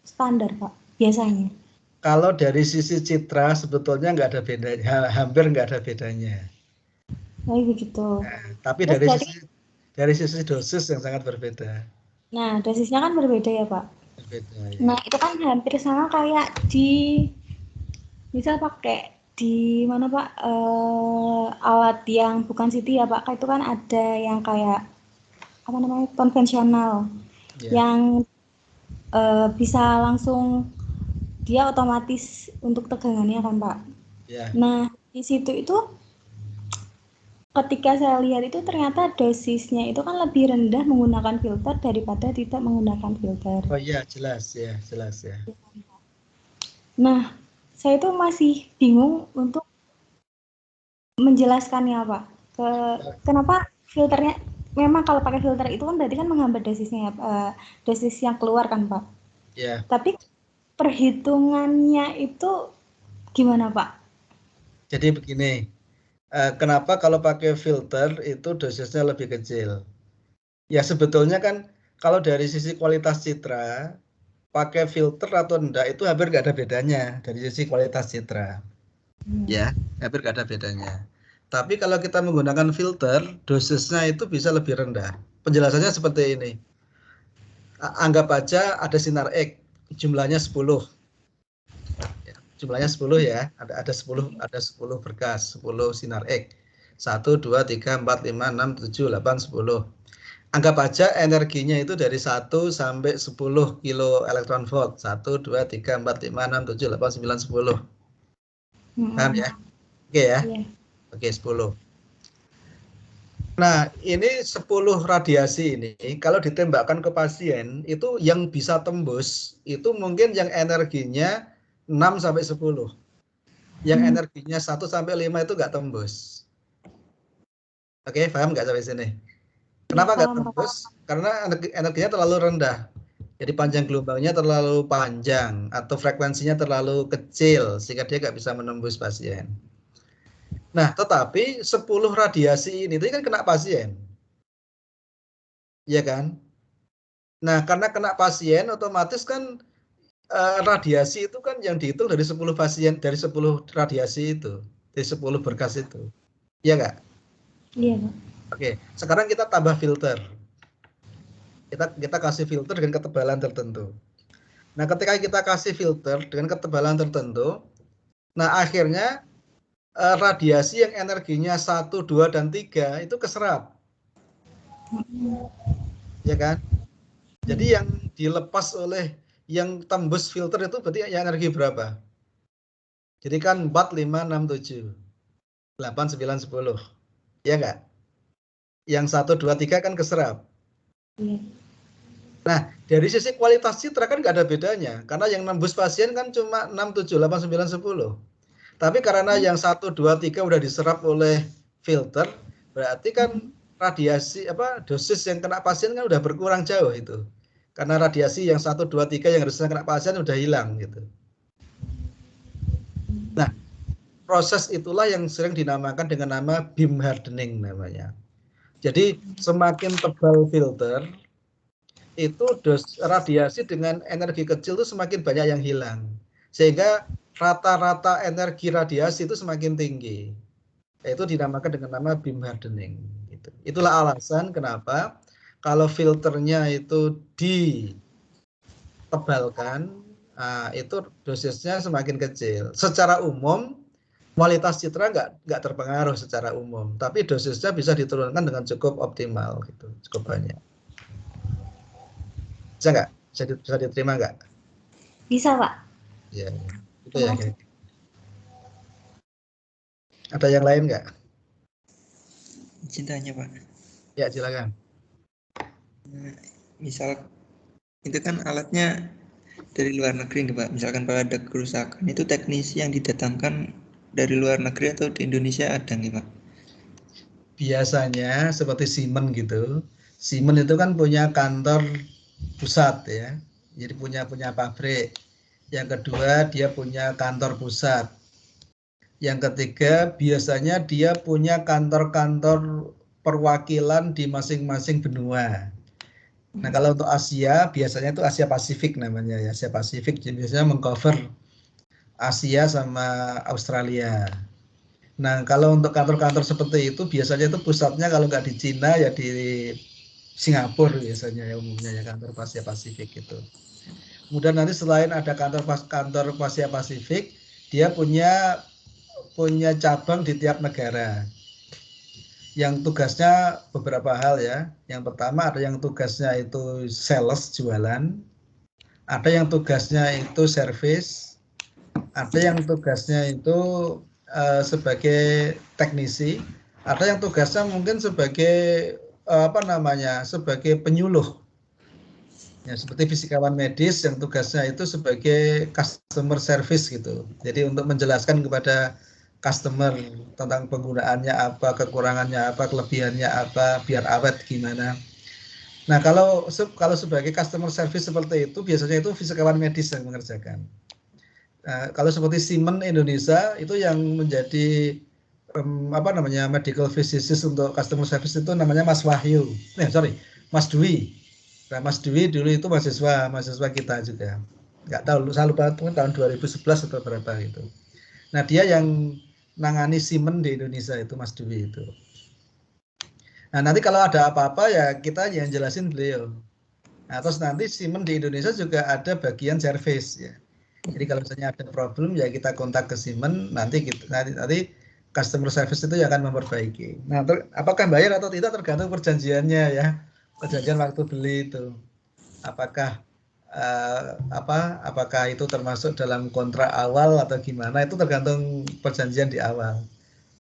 standar Pak biasanya? Kalau dari sisi citra sebetulnya nggak ada bedanya, hampir nggak ada bedanya. Oh begitu. Nah, tapi Terus dari sisi dosis yang sangat berbeda. Nah, dosisnya kan berbeda ya Pak? Berbeda ya. Nah, itu kan hampir sama kayak di misal pakai di mana Pak alat yang bukan City ya Pak, itu kan ada yang kayak apa namanya konvensional yang bisa langsung dia otomatis untuk tegangannya kan Pak. Nah di situ itu ketika saya lihat itu ternyata dosisnya itu kan lebih rendah menggunakan filter daripada tidak menggunakan filter. Oh iya jelas ya. Nah saya itu masih bingung untuk menjelaskannya Pak. Kenapa filternya memang kalau pakai filter itu kan berarti kan menghambat dosisnya dosis yang keluar kan Pak. Ya. Tapi perhitungannya itu gimana Pak? Jadi begini, kenapa kalau pakai filter itu dosisnya lebih kecil? Ya sebetulnya kan kalau dari sisi kualitas citra, pakai filter atau enggak itu hampir nggak ada bedanya dari sisi kualitas citra. Ya, hampir nggak ada bedanya. Tapi kalau kita menggunakan filter, dosisnya itu bisa lebih rendah. Penjelasannya seperti ini. Anggap aja ada sinar X, jumlahnya 10. Jumlahnya 10 ya, ada 10 berkas, 10 sinar X. 1 2 3 4 5 6 7 8 10. Anggap aja energinya itu dari 1 sampai 10 kilo elektron volt. 1 2 3 4 5 6 7 8 9 10. Paham ya? Oke ya. Oke, 10. Nah, ini 10 radiasi ini kalau ditembakkan ke pasien itu yang bisa tembus itu mungkin yang energinya 6 sampai 10. Yang energinya 1 sampai 5 itu nggak tembus. Oke, paham nggak sampai sini? Kenapa nggak tembus? Karena energinya terlalu rendah. Jadi panjang gelombangnya terlalu panjang atau frekuensinya terlalu kecil sehingga dia nggak bisa menembus pasien. Nah, tetapi 10 radiasi ini kan kena pasien. ya kan? Nah, karena kena pasien otomatis kan radiasi itu kan yang dihitung dari 10 pasien, dari 10 radiasi itu, dari 10 berkas itu. Iya nggak? Iya, Pak. Oke, sekarang kita tambah filter. Kita kasih filter dengan ketebalan tertentu. Nah, ketika kita kasih filter dengan ketebalan tertentu, nah akhirnya radiasi yang energinya 1, 2, dan 3 itu keserap. Ya kan? Jadi yang dilepas oleh yang tembus filter itu berarti yang energi berapa? Jadi kan 4, 5, 6, 7, 8, 9, 10. Ya enggak? Yang 1, 2, 3 kan keserap. Iya. Nah, dari sisi kualitas citra kan nggak ada bedanya. Karena yang nembus pasien kan cuma 6, 7, 8, 9, 10. Tapi karena yang 1, 2, 3 udah diserap oleh filter, berarti kan radiasi dosis yang kena pasien kan udah berkurang jauh itu. Karena radiasi yang 1, 2, 3 yang harusnya kena pasien udah hilang gitu. Nah, proses itulah yang sering dinamakan dengan nama beam hardening namanya. Jadi semakin tebal filter, itu radiasi dengan energi kecil itu semakin banyak yang hilang. Sehingga rata-rata energi radiasi itu semakin tinggi. Itu dinamakan dengan nama beam hardening. Gitu. Itulah alasan kenapa kalau filternya itu ditebalkan, itu dosisnya semakin kecil. Secara umum, kualitas citra nggak terpengaruh secara umum, tapi dosisnya bisa diturunkan dengan cukup optimal, gitu, cukup banyak. Bisa nggak? Bisa diterima nggak? Bisa, Pak. Ya, itu ya. Ada yang lain nggak? Cintanya, Pak. Ya, silakan. Nah, misal itu kan alatnya dari luar negeri nih, Pak. Misalkan kalau ada kerusakan, itu teknisi yang didatangkan dari luar negeri atau di Indonesia ada nih, Pak? Biasanya seperti Siemens gitu. Siemens itu kan punya kantor pusat ya. Jadi punya pabrik. Yang kedua, dia punya kantor pusat. Yang ketiga, biasanya dia punya kantor-kantor perwakilan di masing-masing benua. Nah, kalau untuk Asia, biasanya itu Asia Pasifik namanya ya. Asia Pasifik biasanya mengcover Asia sama Australia. Nah, kalau untuk kantor-kantor seperti itu, biasanya itu pusatnya kalau nggak di Cina, ya di Singapura biasanya ya umumnya ya kantor Asia Pasifik itu. Kemudian nanti selain ada kantor Asia Pasifik, dia punya cabang di tiap negara. Yang tugasnya beberapa hal ya. Yang pertama ada yang tugasnya itu sales, jualan. Ada yang tugasnya itu service. Ada yang tugasnya itu sebagai teknisi. Ada yang tugasnya mungkin sebagai sebagai penyuluh. Ya, seperti fisikawan medis yang tugasnya itu sebagai customer service gitu. Jadi untuk menjelaskan kepada customer tentang penggunaannya apa, kekurangannya apa, kelebihannya apa, biar awet gimana. Nah, kalau sebagai customer service seperti itu biasanya itu fisikawan medis yang mengerjakan. Nah, kalau seperti Siemens Indonesia itu yang menjadi medical physicist untuk customer service itu namanya Mas Wahyu. Mas Dwi. Nah, Mas Dwi dulu itu mahasiswa kita juga. Nggak tahu, saya lupa tahun 2011 atau berapa gitu. Nah, dia yang nangani Siemens di Indonesia itu Mas Dwi itu. Nah, nanti kalau ada apa-apa ya kita yang jelasin beliau. Nah, terus nanti Siemens di Indonesia juga ada bagian service ya. Jadi kalau misalnya ada problem ya kita kontak ke Siemens, nanti customer service itu yang akan memperbaiki. Nah, apakah bayar atau tidak tergantung perjanjiannya ya. Perjanjian waktu beli itu. Apakah apakah itu termasuk dalam kontrak awal atau gimana, itu tergantung perjanjian di awal.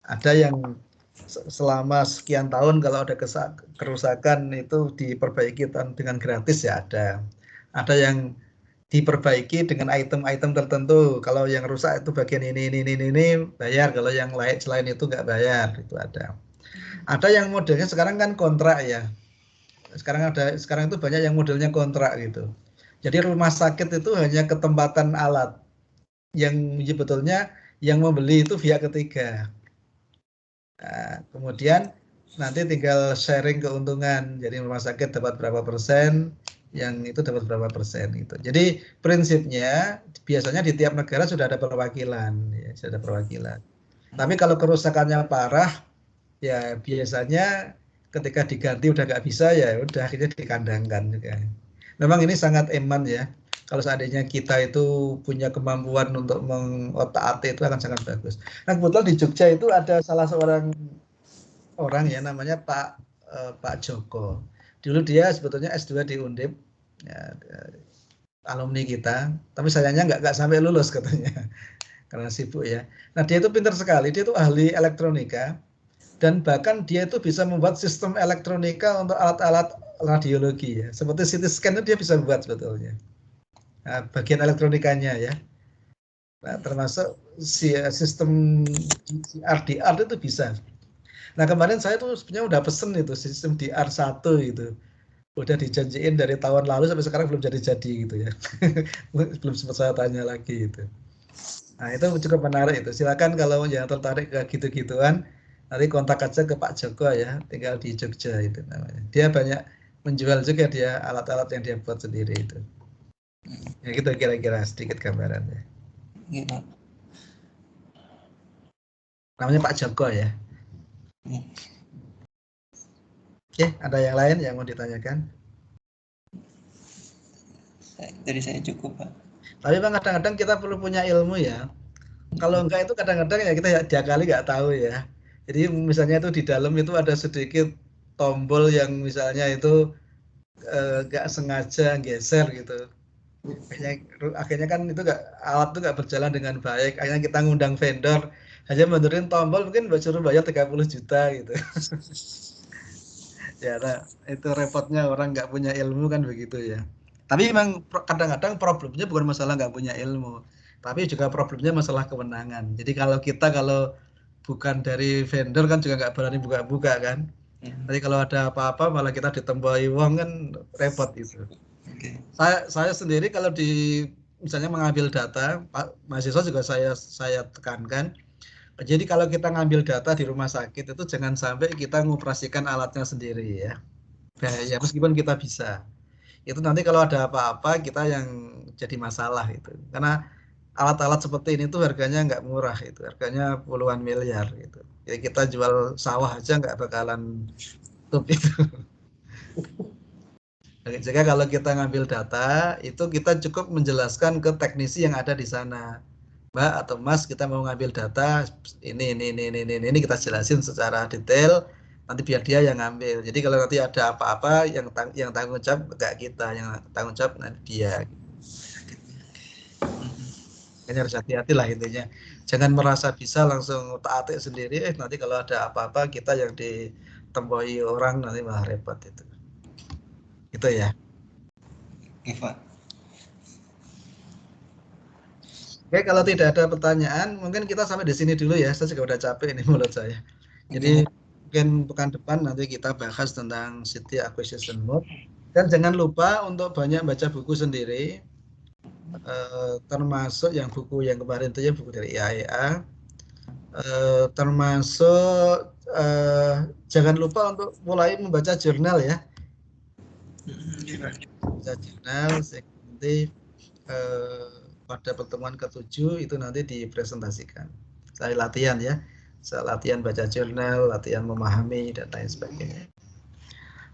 Ada yang selama sekian tahun kalau ada kerusakan itu diperbaiki dengan gratis ya ada. Ada yang diperbaiki dengan item-item tertentu. Kalau yang rusak itu bagian ini bayar. Kalau yang lain selain itu nggak bayar, itu ada. Ada yang modelnya sekarang kan kontrak ya. Sekarang itu banyak yang modelnya kontrak gitu. Jadi rumah sakit itu hanya ketempatan alat. Yang sebetulnya yang membeli itu pihak ketiga. Nah, kemudian nanti tinggal sharing keuntungan. Jadi rumah sakit dapat berapa persen, yang itu dapat berapa persen gitu. Jadi prinsipnya biasanya di tiap negara sudah ada perwakilan, ya, sudah ada perwakilan. Tapi kalau kerusakannya parah, ya biasanya ketika diganti udah nggak bisa, ya udah akhirnya dikandangkan juga. Memang ini sangat eman ya. Kalau seandainya kita itu punya kemampuan untuk mengotak-atik itu akan sangat bagus. Nah kebetulan di Jogja itu ada salah seorang orang ya namanya Pak Joko. Dulu dia sebetulnya S2 di Undip, ya, alumni kita. Tapi sayangnya nggak sampai lulus katanya karena sibuk ya. Nah dia itu pintar sekali. Dia itu ahli elektronika. Dan bahkan dia itu bisa membuat sistem elektronika untuk alat-alat radiologi ya. Seperti CT scan itu dia bisa buat sebetulnya. Nah, bagian elektronikanya ya. Nah, termasuk sistem DR itu bisa. Nah kemarin saya tuh sebenarnya udah pesen itu sistem DR1 itu. Udah dijanjiin dari tahun lalu sampai sekarang belum jadi-jadi gitu ya. Belum sempat saya tanya lagi itu. Nah itu cukup menarik itu. Silakan kalau yang tertarik ke gitu-gituan, nanti kontak aja ke Pak Joko ya, tinggal di Jogja itu namanya. Dia banyak menjual juga dia alat-alat yang dia buat sendiri itu. Ya gitu kira-kira sedikit gambarannya. Iya. Namanya Pak Joko ya. Oke, ada yang lain yang mau ditanyakan? Dari saya cukup, Pak. Tapi Bang kadang-kadang kita perlu punya ilmu ya. Kalau enggak itu kadang-kadang ya kita diakali nggak tahu ya. Jadi misalnya itu di dalam itu ada sedikit tombol yang misalnya itu nggak sengaja geser gitu. Akhirnya kan itu alat itu nggak berjalan dengan baik. Akhirnya kita ngundang vendor hanya benerin tombol mungkin suruh bayar 30 juta gitu. Ya, nah, itu repotnya orang nggak punya ilmu kan begitu ya. Tapi memang kadang-kadang problemnya bukan masalah nggak punya ilmu, tapi juga problemnya masalah kewenangan. Jadi kalau bukan dari vendor kan juga nggak berani buka-buka kan. Nanti kalau ada apa-apa malah kita ditemboi wong kan repot itu. Okay. Saya sendiri kalau misalnya mengambil data, mahasiswa juga saya tekankan. Jadi kalau kita ngambil data di rumah sakit itu jangan sampai kita mengoperasikan alatnya sendiri ya. Ya meskipun kita bisa. Itu nanti kalau ada apa-apa kita yang jadi masalah itu. Karena alat-alat seperti ini tuh harganya nggak murah itu. Harganya puluhan miliar gitu. Jadi kita jual sawah aja nggak bakalan tutup itu. Jadi kalau kita ngambil data itu kita cukup menjelaskan ke teknisi yang ada di sana. Mbak atau Mas kita mau ngambil data ini kita jelasin secara detail nanti biar dia yang ngambil. Jadi kalau nanti ada apa-apa yang tanggung jawab enggak kita, yang tanggung jawab nanti dia. Makanya harus hati-hati lah intinya. Jangan merasa bisa langsung otak-atik sendiri. Nanti kalau ada apa-apa kita yang ditemboi orang nanti malah repot itu. Gitu ya. Oke, Pak. Oke, kalau tidak ada pertanyaan, mungkin kita sampai di sini dulu ya. Saya juga udah capek ini mulut saya. Jadi mungkin pekan depan nanti kita bahas tentang City Acquisition Mode. Dan jangan lupa untuk banyak baca buku sendiri, termasuk yang buku yang kemarin itu ya buku dari IAEA. Termasuk jangan lupa untuk mulai membaca jurnal ya. Baca jurnal, nanti pada pertemuan ke-7 itu nanti dipresentasikan. Saya latihan ya. Saya latihan baca jurnal, latihan memahami dan lain sebagainya.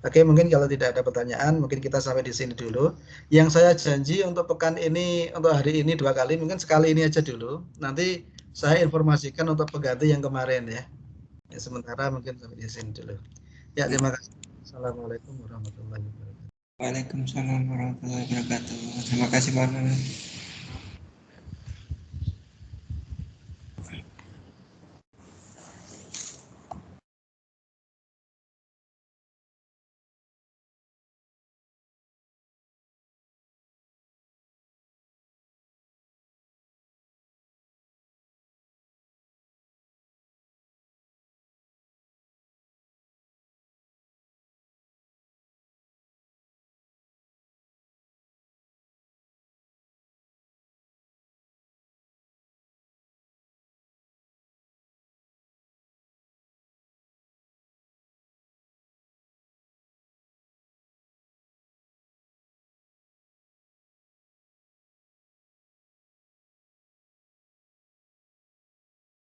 Oke, mungkin kalau tidak ada pertanyaan, mungkin kita sampai di sini dulu. Yang saya janji untuk pekan ini, untuk hari ini 2 kali, mungkin sekali ini aja dulu. Nanti saya informasikan untuk pengganti yang kemarin ya. Sementara mungkin sampai di sini dulu. Ya, terima kasih. Assalamualaikum warahmatullahi wabarakatuh. Waalaikumsalam warahmatullahi wabarakatuh. Terima kasih, Pak.